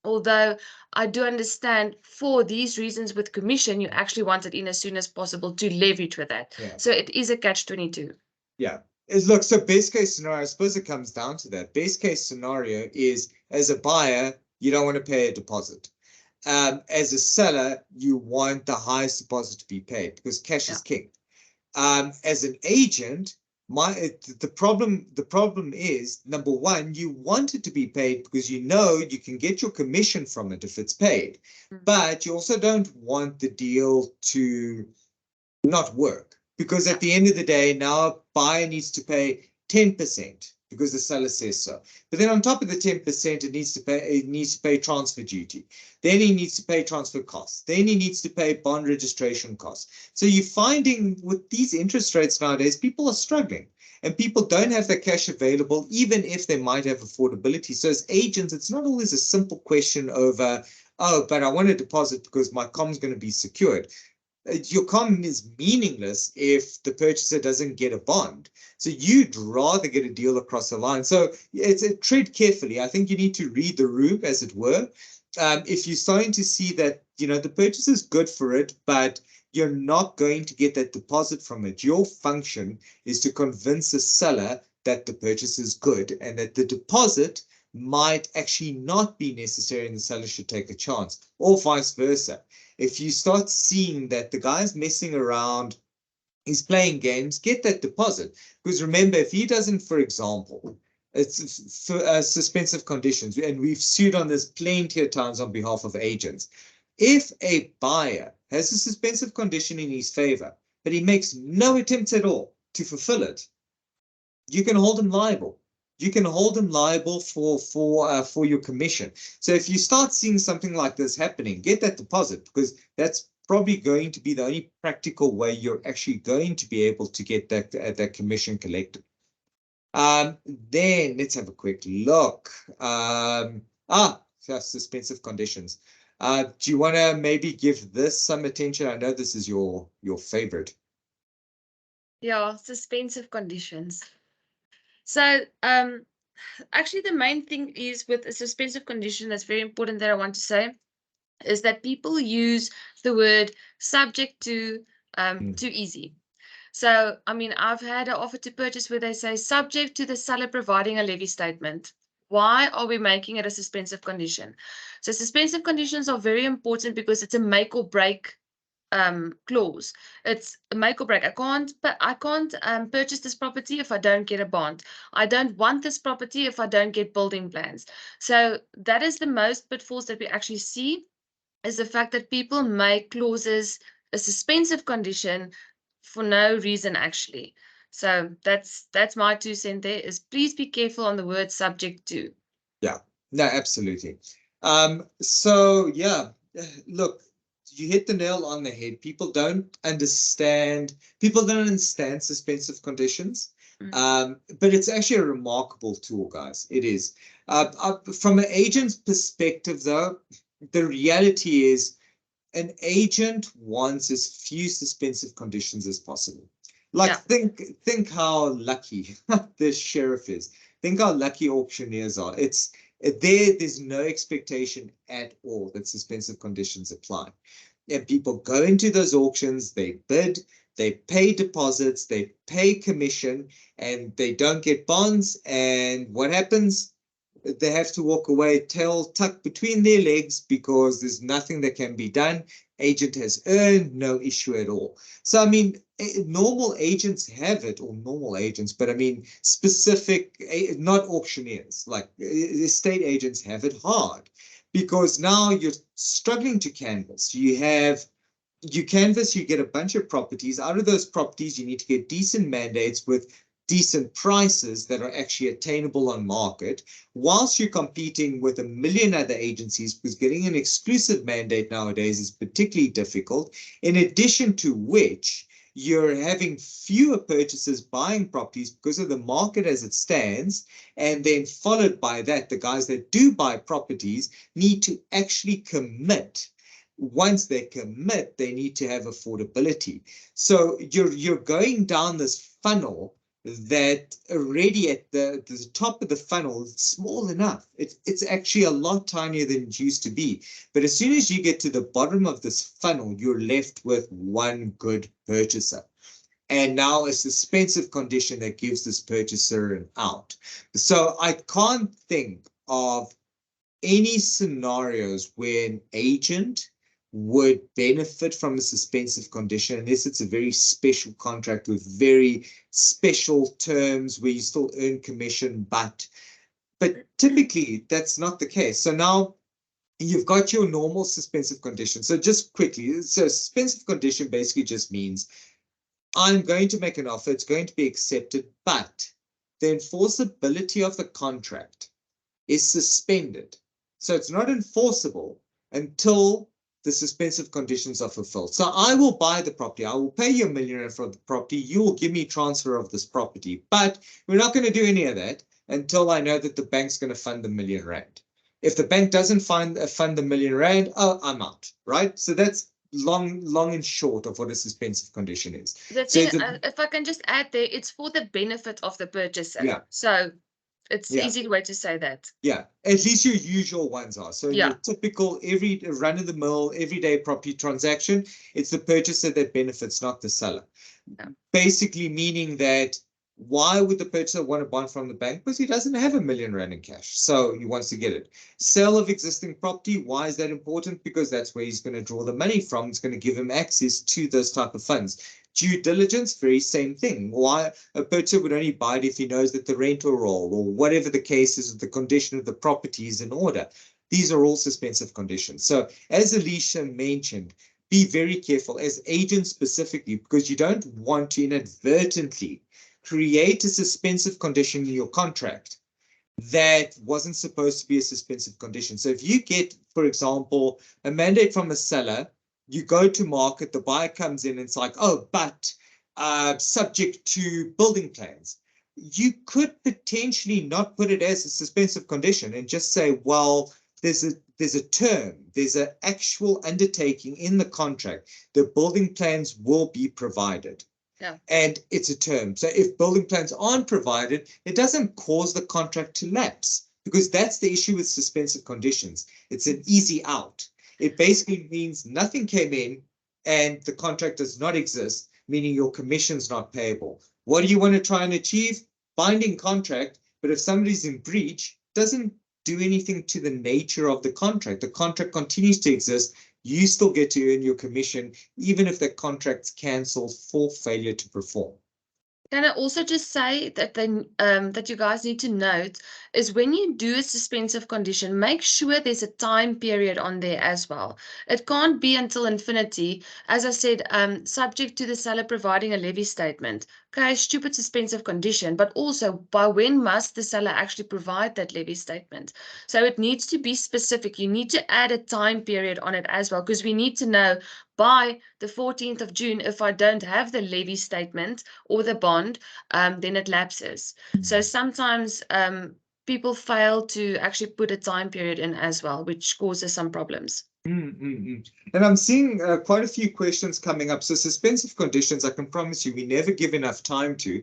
Although I do understand for these reasons with commission, you actually want it in as soon as possible to leverage with that. So it is a catch-22. Yeah. Look, so best case scenario, I suppose it comes down to that. Best case scenario is, as a buyer, you don't want to pay a deposit. As a seller, you want the highest deposit to be paid because cash is king. As an agent, the problem is, number one, you want it to be paid because you know you can get your commission from it if it's paid, but you also don't want the deal to not work. Because at the end of the day, now a buyer needs to pay 10% because the seller says so. But then on top of the 10%, it needs to pay transfer duty. Then he needs to pay transfer costs. Then he needs to pay bond registration costs. So you're finding with these interest rates nowadays, people are struggling. And people don't have the cash available, even if they might have affordability. So as agents, it's not always a simple question of, oh, but I want a deposit because my com's going to be secured. Your com is meaningless if the purchaser doesn't get a bond. So you'd rather get a deal across the line. So it's a tread carefully. I think you need to read the room, as it were. If you're starting to see that, the purchase is good for it, but you're not going to get that deposit from it, your function is to convince the seller that the purchase is good and that the deposit might actually not be necessary and the seller should take a chance, or vice versa. If you start seeing that the guy's messing around, he's playing games, get that deposit. Because remember, if he doesn't, for example, it's for suspensive conditions, and we've sued on this plenty of times on behalf of agents. If a buyer has a suspensive condition in his favor, but he makes no attempts at all to fulfill it, you can hold him liable. You can hold him liable for your commission. So if you start seeing something like this happening, get that deposit, because that's probably going to be the only practical way you're actually going to be able to get that commission collected. Then let's have a quick look. Suspensive conditions. Do you want to maybe give this some attention? I know this is your favorite. Yeah, suspensive conditions. So actually the main thing is with a suspensive condition that's very important that I want to say is that people use the word subject to too easy. So, I mean, I've had an offer to purchase where they say subject to the seller providing a levy statement. Why are we making it a suspensive condition? So suspensive conditions are very important because it's a make or break clause. It's a make or break. I can't purchase this property if I don't get a bond. I don't want this property if I don't get building plans. So that is the most pitfalls that we actually see, is the fact that people make clauses a suspensive condition for no reason actually. So that's my 2 cents there, is please be careful on the word subject to. Yeah, no, absolutely. So yeah, look, you hit the nail on the head. People don't understand suspensive conditions. But it's actually a remarkable tool, guys. It is. From an agent's perspective, though, the reality is an agent wants as few suspensive conditions as possible. Like, Yeah. think how lucky this sheriff is. Think how lucky auctioneers are. There's no expectation at all that suspensive conditions apply. And people go into those auctions, they bid, they pay deposits, they pay commission, and they don't get bonds. And what happens? They have to walk away, tail tucked between their legs, because there's nothing that can be done. Agent has earned, no issue at all. So, I mean, normal agents have it, or normal agents, but I mean, specific, not auctioneers, like estate agents have it hard, because now you're struggling to canvass. You canvass, you get a bunch of properties. Out of those properties, you need to get decent mandates with decent prices that are actually attainable on market, whilst you're competing with a million other agencies, because getting an exclusive mandate nowadays is particularly difficult. In addition to which, you're having fewer purchasers buying properties because of the market as it stands. And then followed by that, the guys that do buy properties need to actually commit. Once they commit, they need to have affordability. So you're going down this funnel that already at the top of the funnel is small enough. It's actually a lot tinier than it used to be. But as soon as you get to the bottom of this funnel, you're left with one good purchaser. And now a suspensive condition that gives this purchaser an out. So I can't think of any scenarios where an agent would benefit from a suspensive condition, unless it's a very special contract with very special terms where you still earn commission, but typically that's not the case. So now you've got your normal suspensive condition. So just quickly, so suspensive condition basically just means I'm going to make an offer, it's going to be accepted, but the enforceability of the contract is suspended. So it's not enforceable until the suspensive conditions are fulfilled. So I will buy the property. I will pay you $1 million for the property. You will give me transfer of this property. But we're not going to do any of that until I know that the bank's going to fund the R1 million. If the bank doesn't fund the R1 million, oh, I'm out, right? So that's long and short of what a suspensive condition is. The So thing, if I can just add there, it's for the benefit of the purchaser. Yeah. So it's Yeah. easy way to say that. Yeah, at least your usual ones are. So Yeah. your typical every run-of-the-mill, everyday property transaction, it's the purchaser that benefits, not the seller. Yeah. Basically meaning that why would the purchaser want to bond from the bank? Because he doesn't have R1 million in cash, so he wants to get it. Sale of existing property, why is that important? Because that's where he's going to draw the money from. It's going to give him access to those type of funds. Due diligence, very same thing. Why a purchaser would only buy it if he knows that the rental roll or whatever the case is, the condition of the property is in order. These are all suspensive conditions. So as Alicia mentioned, be very careful as agents specifically, because you don't want to inadvertently create a suspensive condition in your contract that wasn't supposed to be a suspensive condition. So if you get, for example, a mandate from a seller, you go to market, the buyer comes in and it's like, oh, but subject to building plans. You could potentially not put it as a suspensive condition and just say, well, there's a term, there's an actual undertaking in the contract. The building plans will be provided. Yeah. And it's a term. So if building plans aren't provided, it doesn't cause the contract to lapse, because that's the issue with suspensive conditions. It's an easy out. It basically means nothing came in and the contract does not exist, meaning your commission's not payable. What do you want to try and achieve? Binding contract, but if somebody's in breach, doesn't do anything to the nature of the contract. The contract continues to exist. You still get to earn your commission, even if the contract's cancelled for failure to perform. Can I also just say that that you guys need to note is when you do a suspensive condition, make sure there's a time period on there as well. It can't be until infinity. As I said, subject to the seller providing a levy statement. Okay, stupid suspensive condition, but also by when must the seller actually provide that levy statement? So it needs to be specific. You need to add a time period on it as well, because we need to know by the 14th of June, if I don't have the levy statement or the bond, then it lapses. So sometimes people fail to actually put a time period in as well, which causes some problems. And I'm seeing quite a few questions coming up. So suspensive conditions, I can promise you, we never give enough time to,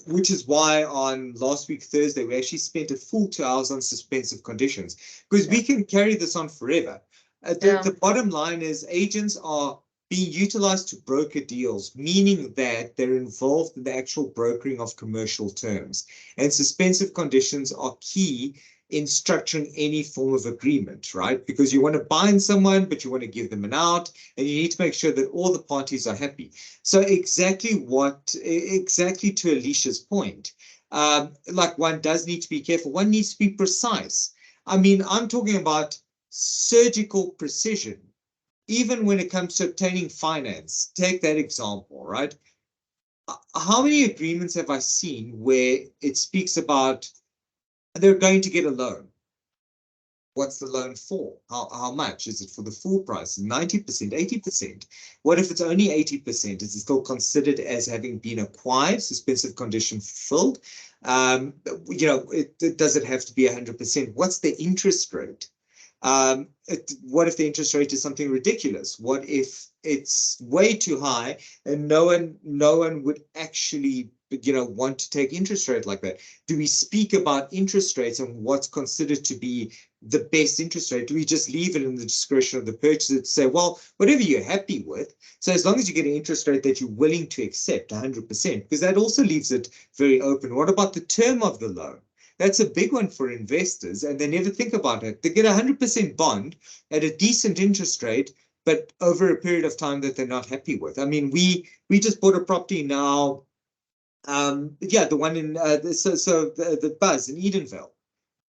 which is why on last week, Thursday, we actually spent a full 2 hours on suspensive conditions, because we can carry this on forever. The bottom line is agents are being utilized to broker deals, meaning that they're involved in the actual brokering of commercial terms. And suspensive conditions are key in structuring any form of agreement, right? Because you want to bind someone, but you want to give them an out, and you need to make sure that all the parties are happy. So exactly to Alicia's point, like one does need to be careful. One needs to be precise. I mean, I'm talking about surgical precision, even when it comes to obtaining finance. Take that example, right? How many agreements have I seen where it speaks about they're going to get a loan? What's the loan for? How much? Is it for the full price? 90%, 80%? What if it's only 80%? Is it still considered as having been acquired, suspensive condition fulfilled? Does it have to be 100%? What's the interest rate? What if the interest rate is something ridiculous? What if it's way too high and no one would actually want to take interest rate like that? Do we speak about interest rates and what's considered to be the best interest rate? Do we just leave it in the discretion of the purchaser to say, well, whatever you're happy with, so as long as you get an interest rate that you're willing to accept 100%, because that also leaves it very open. What about the term of the loan? That's a big one for investors, and they never think about it. They get a 100% bond at a decent interest rate, but over a period of time that they're not happy with. I mean, we just bought a property now. The one in the Buzz in Edenvale.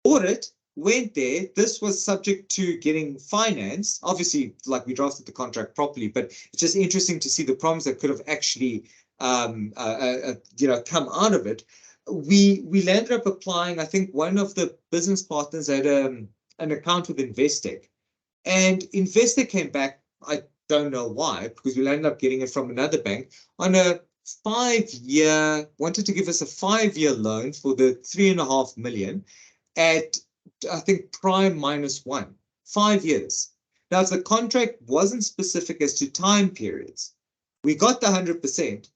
Bought it, went there. This was subject to getting finance. Obviously, like, we drafted the contract properly, but it's just interesting to see the problems that could have actually come out of it. We landed up applying. I think one of the business partners had an account with Investec, and Investec came back. I don't know why, because we landed up getting it from another bank on a 5-year, wanted to give us a 5-year loan for the 3.5 million at, I think, prime -1, 5 years. Now, if the contract wasn't specific as to time periods, we got the 100%.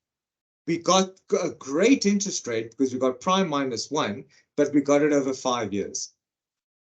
We got a great interest rate because we got prime -1, but we got it over 5 years,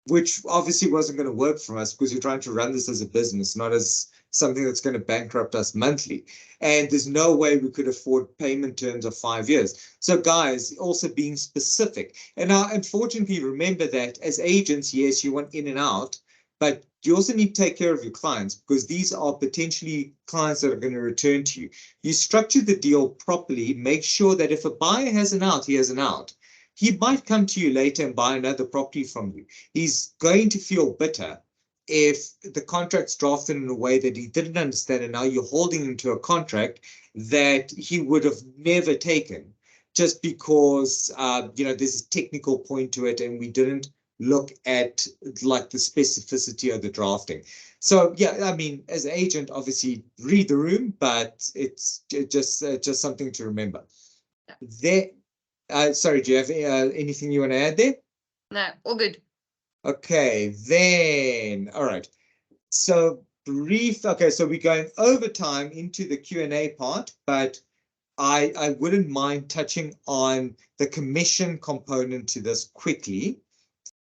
which obviously wasn't going to work for us because we're trying to run this as a business, not as something that's going to bankrupt us monthly. And there's no way we could afford payment terms of 5 years. So guys, also being specific. And now, unfortunately, remember that as agents, yes, you want in and out, but you also need to take care of your clients, because these are potentially clients that are going to return to you. You structure the deal properly. Make sure that if a buyer has an out, he has an out. He might come to you later and buy another property from you. He's going to feel bitter if the contract's drafted in a way that he didn't understand, and now you're holding him to a contract that he would have never taken just because there's a technical point to it and we didn't look at like the specificity of the drafting. So yeah, I mean, as an agent, obviously read the room, but it's just something to remember. There. Sorry, do you have anything you want to add there? No, all good. Okay, then, all right. So brief, okay, so we're going over time into the Q&A part, but I wouldn't mind touching on the commission component to this quickly.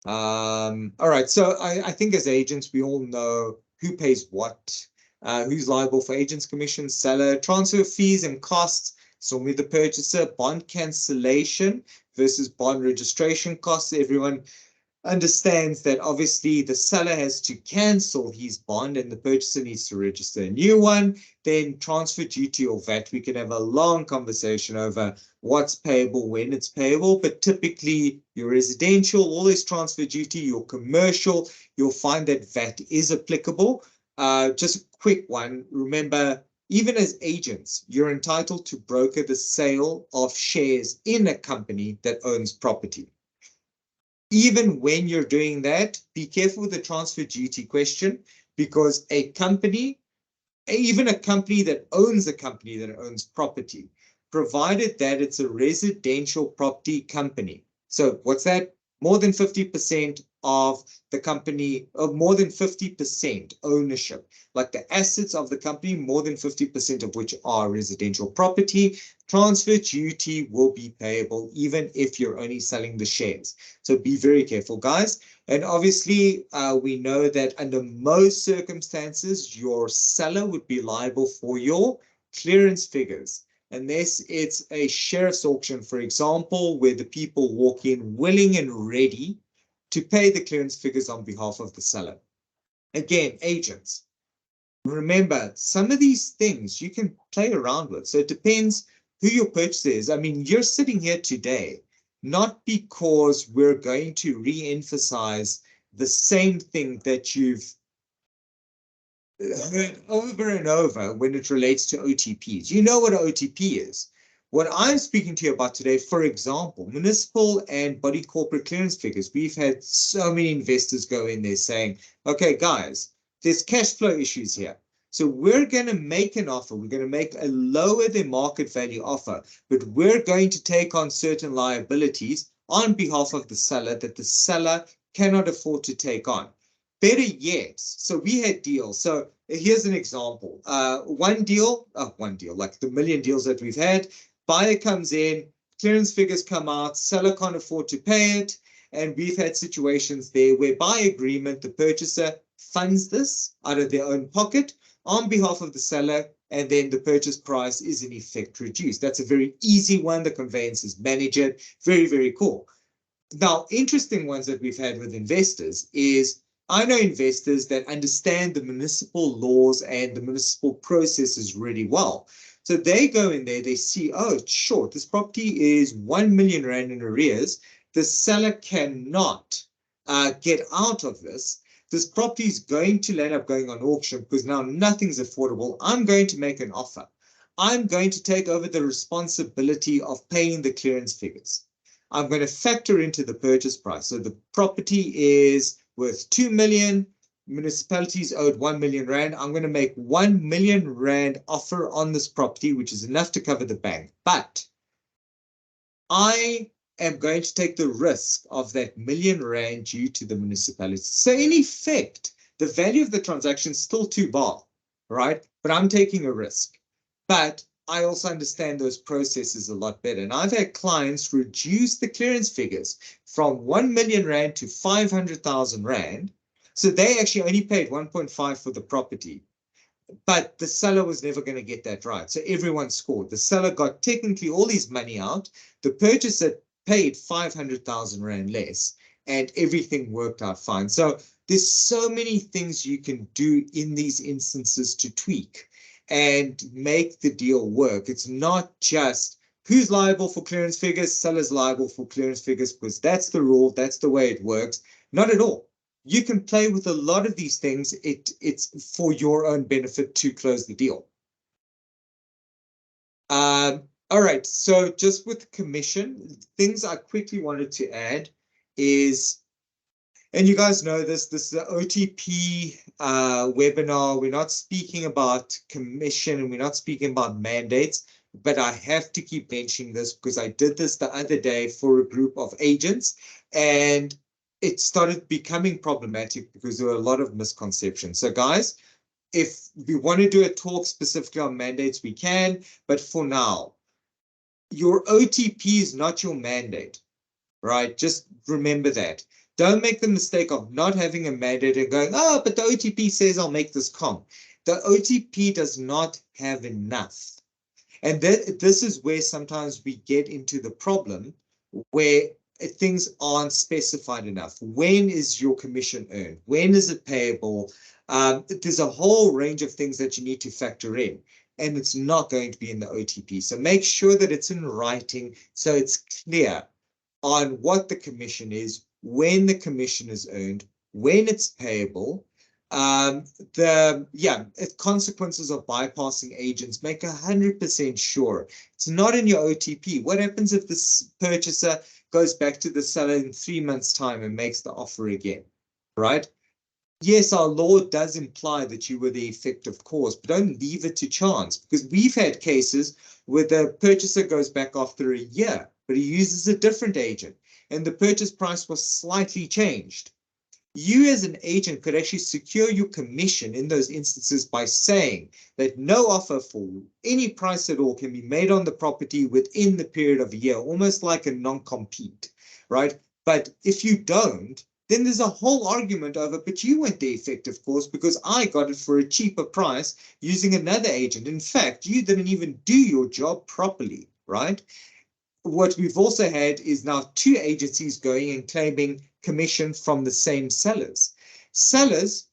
All right, so I think as agents, we all know who pays what, who's liable for agent's commission, seller, transfer fees and costs. So with the purchaser, bond cancellation versus bond registration costs. Everyone understands that obviously the seller has to cancel his bond and the purchaser needs to register a new one. Then transfer duty or VAT. We can have a long conversation over what's payable, when it's payable, but typically your residential, always transfer duty. Your commercial, you'll find that VAT is applicable. Just a quick one. Remember, even as agents, you're entitled to broker the sale of shares in a company that owns property. Even when you're doing that, be careful with the transfer duty question, because a company, even a company that owns a company that owns property, provided that it's a residential property company. So what's that? More than 50% of the company, of more than 50% ownership, like the assets of the company, more than 50% of which are residential property, transfer duty will be payable even if you're only selling the shares. So be very careful, guys. And obviously, we know that under most circumstances, your seller would be liable for your clearance figures. Unless it's a sheriff's auction, for example, where the people walk in willing and ready to pay the clearance figures on behalf of the seller. Again, agents, remember, some of these things you can play around with. So it depends who your purchaser is. I mean, you're sitting here today, not because we're going to re-emphasize the same thing that you've heard over and over when it relates to OTPs. You know what an OTP is. What I'm speaking to you about today, for example, municipal and body corporate clearance figures. We've had so many investors go in there saying, okay, guys, there's cash flow issues here. So we're going to make an offer. We're going to make a lower than market value offer, but we're going to take on certain liabilities on behalf of the seller that the seller cannot afford to take on. Better yet, so we had deals. So here's an example. One deal, like the million deals that we've had, buyer comes in, clearance figures come out, seller can't afford to pay it. And we've had situations there where by agreement, the purchaser funds this out of their own pocket on behalf of the seller, and then the purchase price is in effect reduced. That's a very easy one. The conveyancers manage it. Very, very cool. Now, interesting ones that we've had with investors is, I know investors that understand the municipal laws and the municipal processes really well. So they go in there, they see, oh, sure, this property is 1 million rand in arrears. The seller cannot get out of this. This property is going to end up going on auction because now nothing's affordable. I'm going to make an offer. I'm going to take over the responsibility of paying the clearance figures. I'm going to factor into the purchase price. So the property is worth 2 million. Municipalities owed 1 million rand. I'm going to make 1 million rand offer on this property, which is enough to cover the bank. But I am going to take the risk of that million rand due to the municipality. So in effect, the value of the transaction is still 2 bar, right? But I'm taking a risk. But I also understand those processes a lot better. And I've had clients reduce the clearance figures from 1 million rand to 500,000 rand. So they actually only paid 1.5 for the property. But the seller was never going to get that right. So everyone scored. The seller got technically all his money out. The purchaser paid 500,000 rand less, and everything worked out fine. So there's so many things you can do in these instances to tweak and make the deal work. It's not just who's liable for clearance figures, seller's liable for clearance figures, because that's the rule, that's the way it works. Not at all. You can play with a lot of these things. It's for your own benefit to close the deal. All right, so just with commission, things I quickly wanted to add is, and you guys know this is the OTP webinar. We're not speaking about commission and we're not speaking about mandates, but I have to keep mentioning this because I did this the other day for a group of agents, and it started becoming problematic because there were a lot of misconceptions. So guys, if we want to do a talk specifically on mandates, we can, but for now, your OTP is not your mandate, right? Just remember that. Don't make the mistake of not having a mandate and going, oh, but the OTP says I'll make this comp. The OTP does not have enough. And this is where sometimes we get into the problem where things aren't specified enough. When is your commission earned? When is it payable? There's a whole range of things that you need to factor in, and it's not going to be in the OTP. So make sure that it's in writing so it's clear on what the commission is, when the commission is earned, when it's payable. Consequences of bypassing agents, make 100% sure it's not in your OTP. What happens if this purchaser goes back to the seller in 3 months' time and makes the offer again, right? Yes, our law does imply that you were the effective cause, but don't leave it to chance, because we've had cases where the purchaser goes back after a year, but he uses a different agent and the purchase price was slightly changed. you as an agent could actually secure your commission in those instances by saying that no offer for any price at all can be made on the property within the period of a year, almost like a non-compete, right? But if you don't, then there's a whole argument over, but you weren't the effective cause because I got it for a cheaper price using another agent. In fact, you didn't even do your job properly, right? What we've also had is now two agencies going and claiming commission from the same sellers. Sellers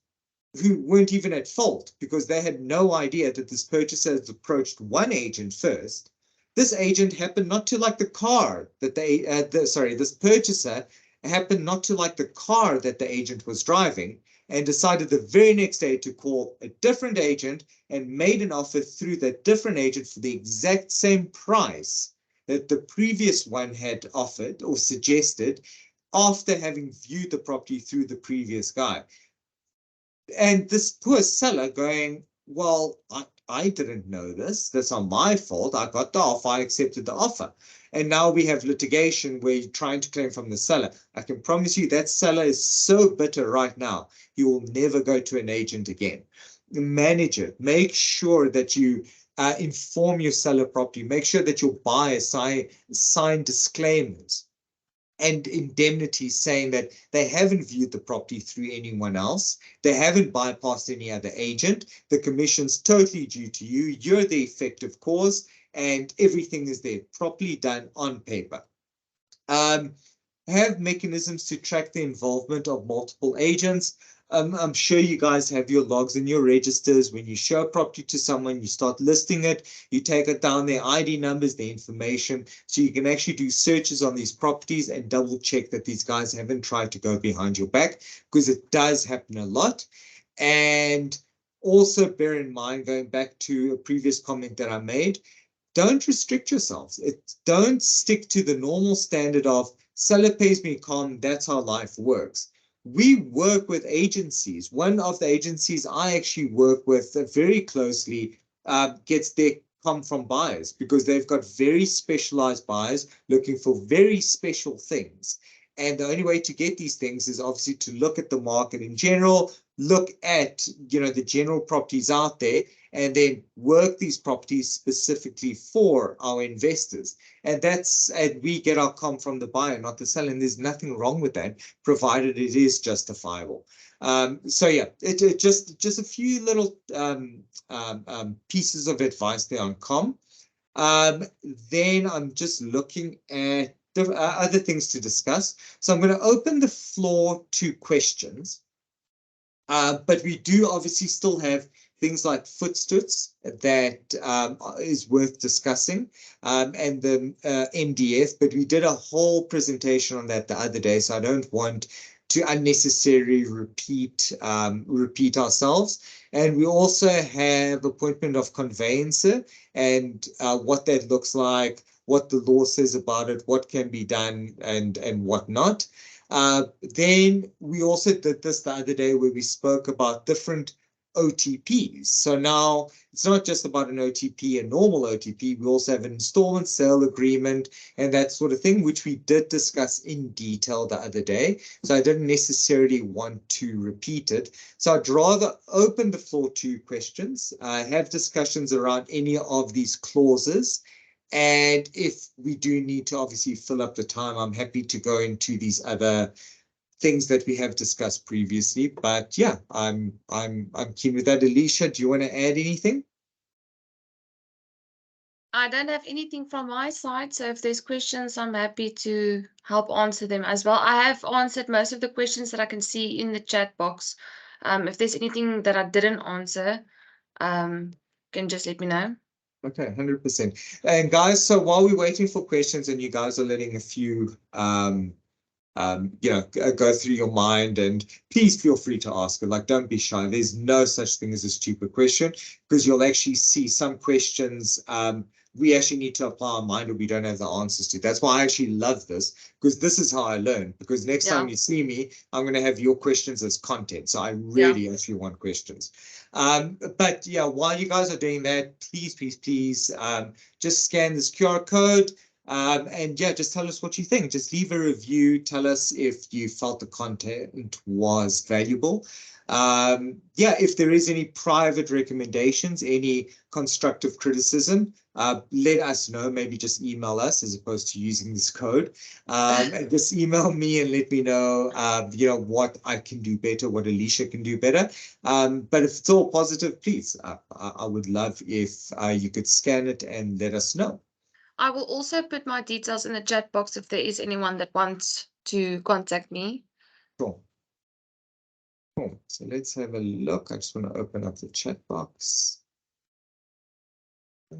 who weren't even at fault because they had no idea that this purchaser has approached one agent first. This agent happened not to like the car that this purchaser happened not to like the car that the agent was driving and decided the very next day to call a different agent and made an offer through that different agent for the exact same price that the previous one had offered or suggested after having viewed the property through the previous guy. And this poor seller going, well, I didn't know this. That's not my fault. I got the offer. I accepted the offer. And now we have litigation where you're trying to claim from the seller. I can promise you that seller is so bitter right now, he will never go to an agent again. Manage it. Make sure that you inform your seller properly. Make sure that your buyers sign disclaimers and indemnities saying that they haven't viewed the property through anyone else. They haven't bypassed any other agent. The commission's totally due to you. You're the effective cause and everything is there properly done on paper. Have mechanisms to track the involvement of multiple agents. I'm sure you guys have your logs and your registers. When you show a property to someone, you start listing it, you take it down their ID numbers, their information, so you can actually do searches on these properties and double check that these guys haven't tried to go behind your back, because it does happen a lot. And also bear in mind, going back to a previous comment that I made, don't restrict yourselves. Don't stick to the normal standard of seller pays me calm, that's how life works. We work with agencies. One of the agencies I actually work with very closely gets their come from buyers because they've got very specialized buyers looking for very special things. And the only way to get these things is obviously to look at the market in general, look at, the general properties out there, and then work these properties specifically for our investors. And we get our comp from the buyer, not the seller. And there's nothing wrong with that, provided it is justifiable. So yeah, just a few little pieces of advice there on comp. Then I'm just looking at the other things to discuss. So I'm going to open the floor to questions. But we do obviously still have things like footstoots that is worth discussing, and the MDF, but we did a whole presentation on that the other day, so I don't want to unnecessarily repeat ourselves. And we also have appointment of conveyancer and what that looks like, what the law says about it, what can be done and what not. Then we also did this the other day where we spoke about different OTPs. So now it's not just about an OTP, a normal OTP. We also have an installment sale agreement and that sort of thing, which we did discuss in detail the other day. So I didn't necessarily want to repeat it. So I'd rather open the floor to questions, have discussions around any of these clauses. And if we do need to obviously fill up the time, I'm happy to go into these other things that we have discussed previously. But yeah, I'm keen with that. Alicia, do you want to add anything? I don't have anything from my side, so if there's questions, I'm happy to help answer them as well. I have answered most of the questions that I can see in the chat box. If there's anything that I didn't answer, can just let me know. Okay, 100%. And guys, so while we're waiting for questions and you guys are letting a few go through your mind, and please feel free to ask it. Like, don't be shy. There's no such thing as a stupid question, because you'll actually see some questions we actually need to apply our mind or we don't have the answers to. That's why I actually love this, because this is how I learn. Because next time you see me, I'm going to have your questions as content. So I really actually want questions. But yeah, while you guys are doing that, please, just scan this QR code. And yeah, just tell us what you think. Just leave a review. Tell us if you felt the content was valuable. Yeah, if there is any private recommendations, any constructive criticism, let us know. Maybe just email us as opposed to using this code. And just email me and let me know, what I can do better, what Alicia can do better. But if it's all positive, please, I would love if you could scan it and let us know. I will also put my details in the chat box if there is anyone that wants to contact me. Sure. Cool. So let's have a look. I just want to open up the chat box.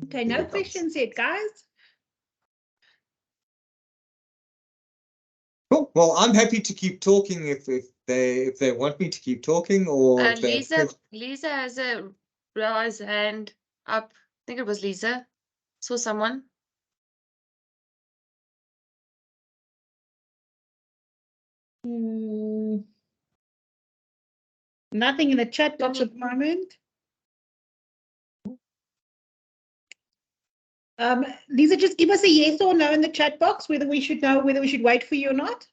Okay, no questions yet, guys. Cool. Well, I'm happy to keep talking if they want me to keep talking, or if Lisa has a raised hand up. I think it was Lisa. Saw someone. Nothing in the chat box at the moment. Lisa, just give us a yes or no in the chat box whether we should know whether we should wait for you or not.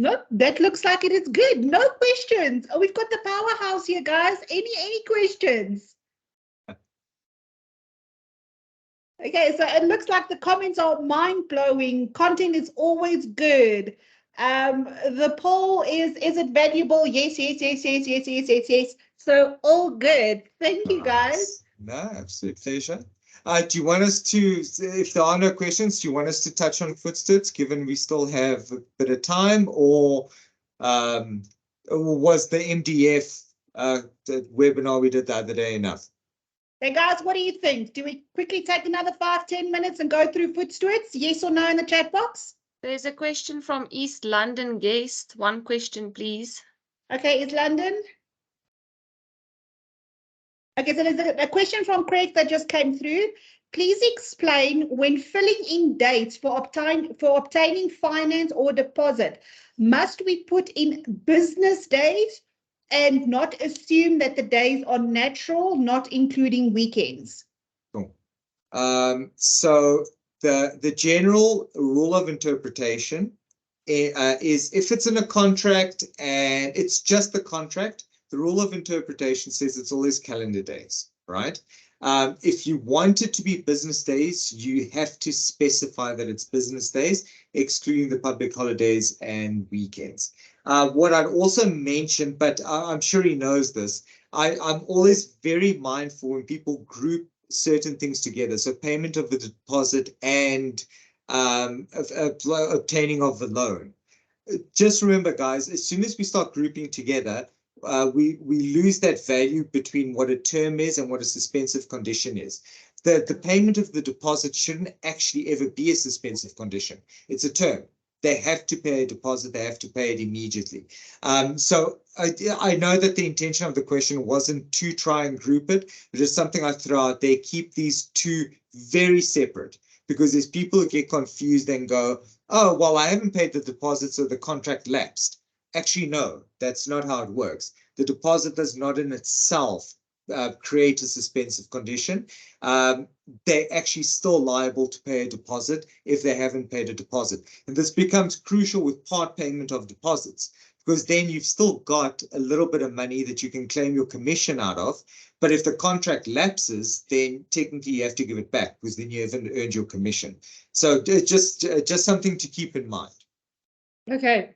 Nope, that looks like it is good. No questions. Oh, we've got the powerhouse here, guys. Any questions? Okay, so it looks like the comments are mind-blowing. Content is always good. The poll is it valuable? Yes, yes, yes, yes, yes, yes, yes, yes. So all good. Thank you, guys. No, absolute pleasure. Do you want us to, if there are no questions, do you want us to touch on footsteps, given we still have a bit of time, or was the MDF the webinar we did the other day enough? Hey guys, what do you think? Do we quickly take another 5-10 minutes and go through footsteps? Yes or no in the chat box? There's a question from East London guest. One question, please. Okay, East London. Okay, so there's a question from Craig that just came through. Please explain when filling in dates for obtaining finance or deposit, must we put in business days and not assume that the days are natural, not including weekends? Cool. So the general rule of interpretation is if it's in a contract and it's just the contract, the rule of interpretation says it's always calendar days, right? If you want it to be business days, you have to specify that it's business days, excluding the public holidays and weekends. What I'd also mention, but I'm sure he knows this, I'm always very mindful when people group certain things together. So payment of the deposit and obtaining of the loan. Just remember, guys, as soon as we start grouping together, we lose that value between what a term is and what a suspensive condition is. The payment of the deposit shouldn't actually ever be a suspensive condition. It's a term. They have to pay a deposit. They have to pay it immediately. So I know that the intention of the question wasn't to try and group it, but it's something I throw out there. Keep these two very separate, because there's people who get confused and go, oh, well, I haven't paid the deposit, so the contract lapsed. Actually, no, that's not how it works. The deposit does not in itself create a suspensive condition. They're actually still liable to pay a deposit if they haven't paid a deposit. And this becomes crucial with part payment of deposits, because then you've still got a little bit of money that you can claim your commission out of. But if the contract lapses, then technically you have to give it back, because then you haven't earned your commission. So just something to keep in mind. Okay.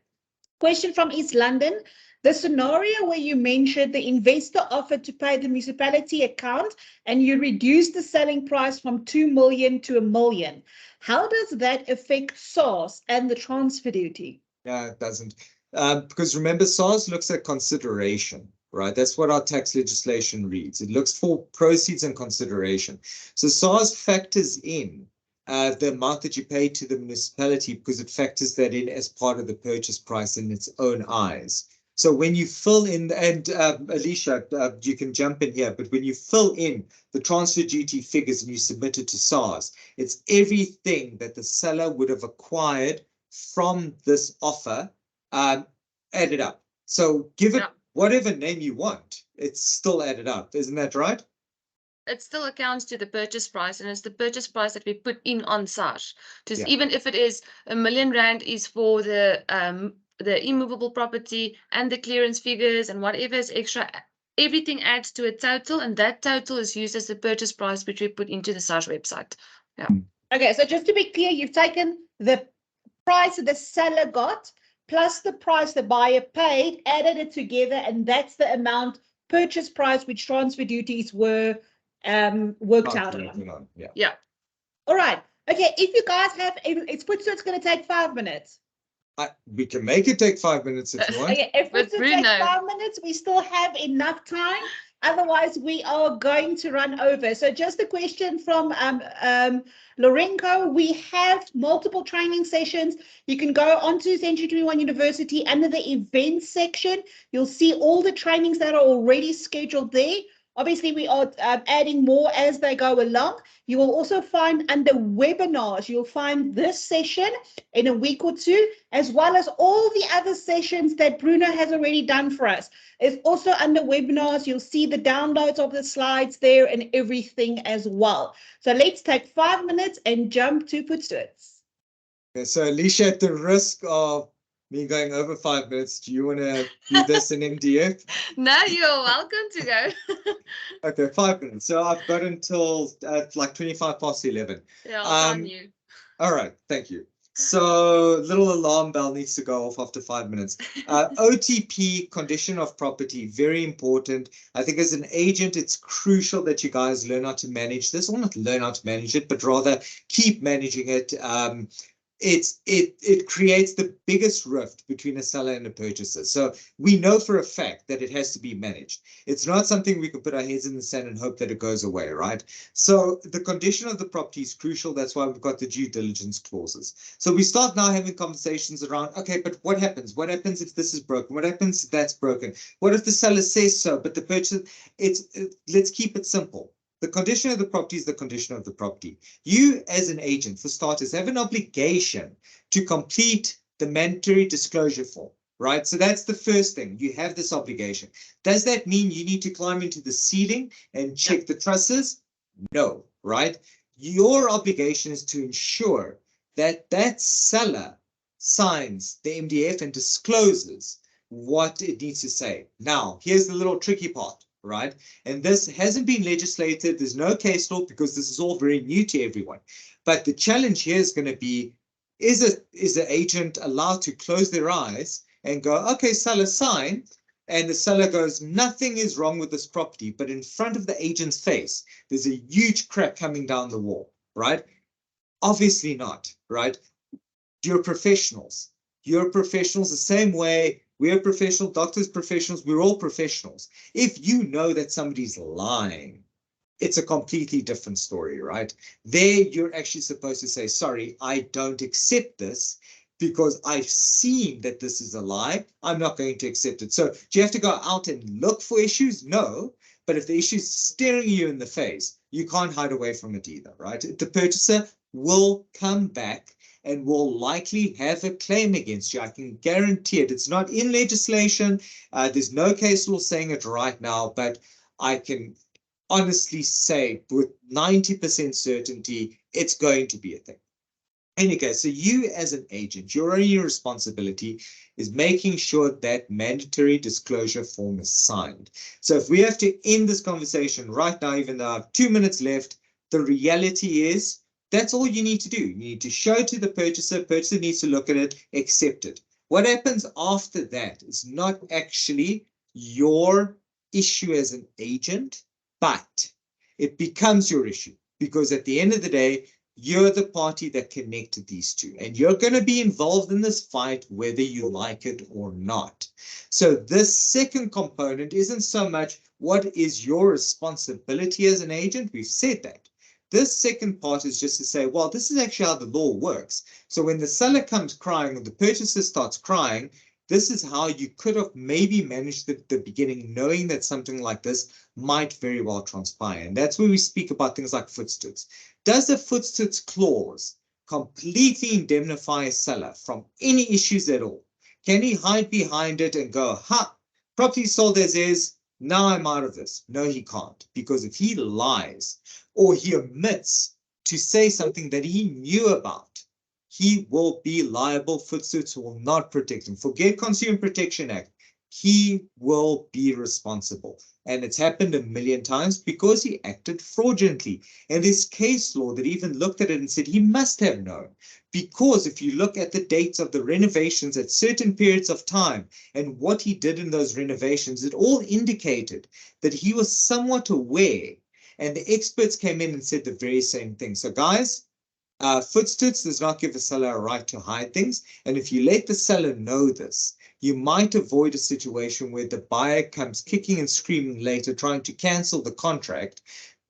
Question from East London. The scenario where you mentioned the investor offered to pay the municipality account and you reduced the selling price from 2 million to 1 million. How does that affect SARS and the transfer duty? Yeah, it doesn't. Because remember, SARS looks at consideration, right? That's what our tax legislation reads. It looks for proceeds and consideration. So SARS factors in the amount that you pay to the municipality, because it factors that in as part of the purchase price in its own eyes. So when you fill in, and Alicia, you can jump in here, but when you fill in the transfer duty figures and you submit it to SARS, it's everything that the seller would have acquired from this offer added up. So give it whatever name you want, it's still added up. Isn't that right? It still accounts to the purchase price, and it's the purchase price that we put in on SARS. Just Yeah. even if it is R1 million is for the immovable property and the clearance figures and whatever is extra, everything adds to a total, and that total is used as the purchase price which we put into the SARS website. Yeah. Okay, so just to be clear, you've taken the price the seller got plus the price the buyer paid, added it together, and that's the amount purchase price which transfer duties were worked out on. Yeah. Yeah. All right. Okay, if you guys have, it's going to take 5 minutes. We can make it take 5 minutes if you want. Okay, if But it's to Bruno- take 5 minutes, we still have enough time. Otherwise, we are going to run over. So just a question from Lorenko. We have multiple training sessions. You can go onto Century 21 University under the events section. You'll see all the trainings that are already scheduled there. Obviously, we are adding more as they go along. You will also find under webinars, you'll find this session in a week or two, as well as all the other sessions that Bruno has already done for us. It's also under webinars. You'll see the downloads of the slides there and everything as well. So let's take 5 minutes and jump to Footstoots. Okay, so Alicia, at the risk of me going over 5 minutes, do you want to do this in MDF? No, you're welcome to go. Okay, 5 minutes. So I've got until like 25 past 11. Yeah, I'll time you. All right, thank you. So little alarm bell needs to go off after 5 minutes. OTP, condition of property, very important. I think as an agent, it's crucial that you guys learn how to manage this, or not learn how to manage it, but rather keep managing it. It creates the biggest rift between a seller and a purchaser. So we know for a fact that it has to be managed. It's not something we can put our heads in the sand and hope that it goes away, right? So the condition of the property is crucial. That's why we've got the due diligence clauses. So we start now having conversations around, okay, but what happens? What happens if this is broken? What happens if that's broken? What if the seller says so, but the purchaser, let's keep it simple. The condition of the property is the condition of the property. You, as an agent, for starters, have an obligation to complete the mandatory disclosure form, right? So that's the first thing. You have this obligation. Does that mean you need to climb into the ceiling and check the trusses? No, right? Your obligation is to ensure that that seller signs the MDF and discloses what it needs to say. Now, here's the little tricky part. Right? And this hasn't been legislated. There's no case law because this is all very new to everyone. But the challenge here is going to be, is the agent allowed to close their eyes and go, okay, seller, sign. And the seller goes, nothing is wrong with this property. But in front of the agent's face, there's a huge crack coming down the wall, right? Obviously not, right? You're professionals. You're professionals the same way we're professional, doctors professionals, we're all professionals. If you know that somebody's lying, it's a completely different story, right? There, you're actually supposed to say, sorry, I don't accept this because I've seen that this is a lie. I'm not going to accept it. So do you have to go out and look for issues? No. But if the issue is staring you in the face, you can't hide away from it either, right? The purchaser will come back and will likely have a claim against you. I can guarantee it. It's not in legislation. There's no case law saying it right now, but I can honestly say with 90% certainty, it's going to be a thing. Anyway, so you as an agent, your only responsibility is making sure that mandatory disclosure form is signed. So if we have to end this conversation right now, even though I have 2 minutes left, the reality is, that's all you need to do. You need to show to the purchaser needs to look at it, accept it. What happens after that is not actually your issue as an agent, but it becomes your issue because at the end of the day, you're the party that connected these two, and you're going to be involved in this fight whether you like it or not. So this second component isn't so much what is your responsibility as an agent. We've said that. This second part is just to say, well, this is actually how the law works. So when the seller comes crying or the purchaser starts crying, this is how you could have maybe managed at the beginning, knowing that something like this might very well transpire. And that's where we speak about things like footstoots. Does the footstoots clause completely indemnify a seller from any issues at all? Can he hide behind it and go, ha, property sold as is, now I'm out of this? No, he can't, because if he lies or he omits to say something that he knew about, he will be liable. Footsuits will not protect him. Forget Consumer Protection Act. He will be responsible. And it's happened a million times because he acted fraudulently. And there's case law that even looked at it and said he must have known. Because if you look at the dates of the renovations at certain periods of time and what he did in those renovations, it all indicated that he was somewhat aware. And the experts came in and said the very same thing. So guys, Footsuits does not give the seller a right to hide things. And if you let the seller know this, you might avoid a situation where the buyer comes kicking and screaming later, trying to cancel the contract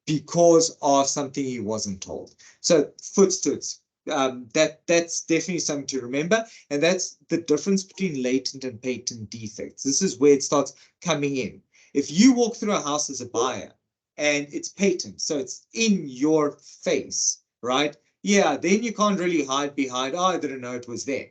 because of something he wasn't told. So Footsuits, that's definitely something to remember. And that's the difference between latent and patent defects. This is where it starts coming in. If you walk through a house as a buyer and it's patent, so it's in your face, right? Yeah, then you can't really hide behind, oh, I didn't know it was there.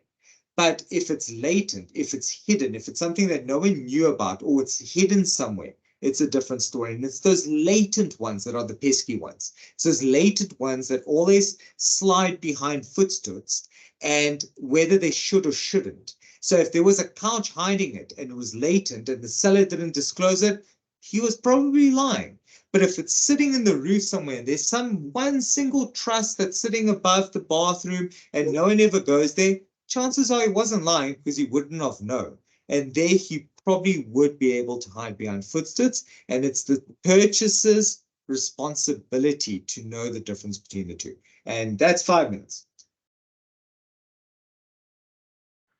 But if it's latent, if it's hidden, if it's something that no one knew about, or it's hidden somewhere, it's a different story. And it's those latent ones that are the pesky ones. It's those latent ones that always slide behind Footsuits, and whether they should or shouldn't. So if there was a couch hiding it and it was latent and the seller didn't disclose it, he was probably lying. But if it's sitting in the roof somewhere, and there's one single truss that's sitting above the bathroom and no one ever goes there, chances are he wasn't lying because he wouldn't have known. And there he probably would be able to hide behind Footsuits. And it's the purchaser's responsibility to know the difference between the two. And that's 5 minutes.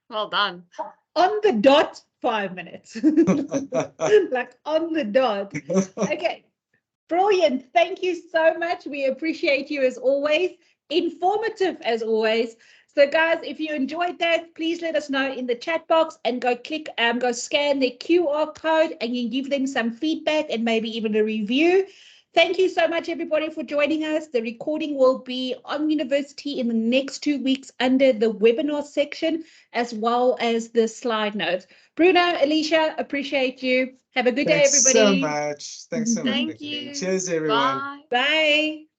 Well done. On the dot, 5 minutes. Like on the dot. Okay. Brilliant. Thank you so much. We appreciate you as always. Informative as always. So guys, if you enjoyed that, please let us know in the chat box and go scan their QR code and you give them some feedback and maybe even a review. Thank you so much, everybody, for joining us. The recording will be on University in the next 2 weeks under the webinar section, as well as the slide notes. Bruno, Alicia, appreciate you. Have a good day, everybody. Thanks so much. Thanks so much. Thank you. Cheers, everyone. Bye. Bye.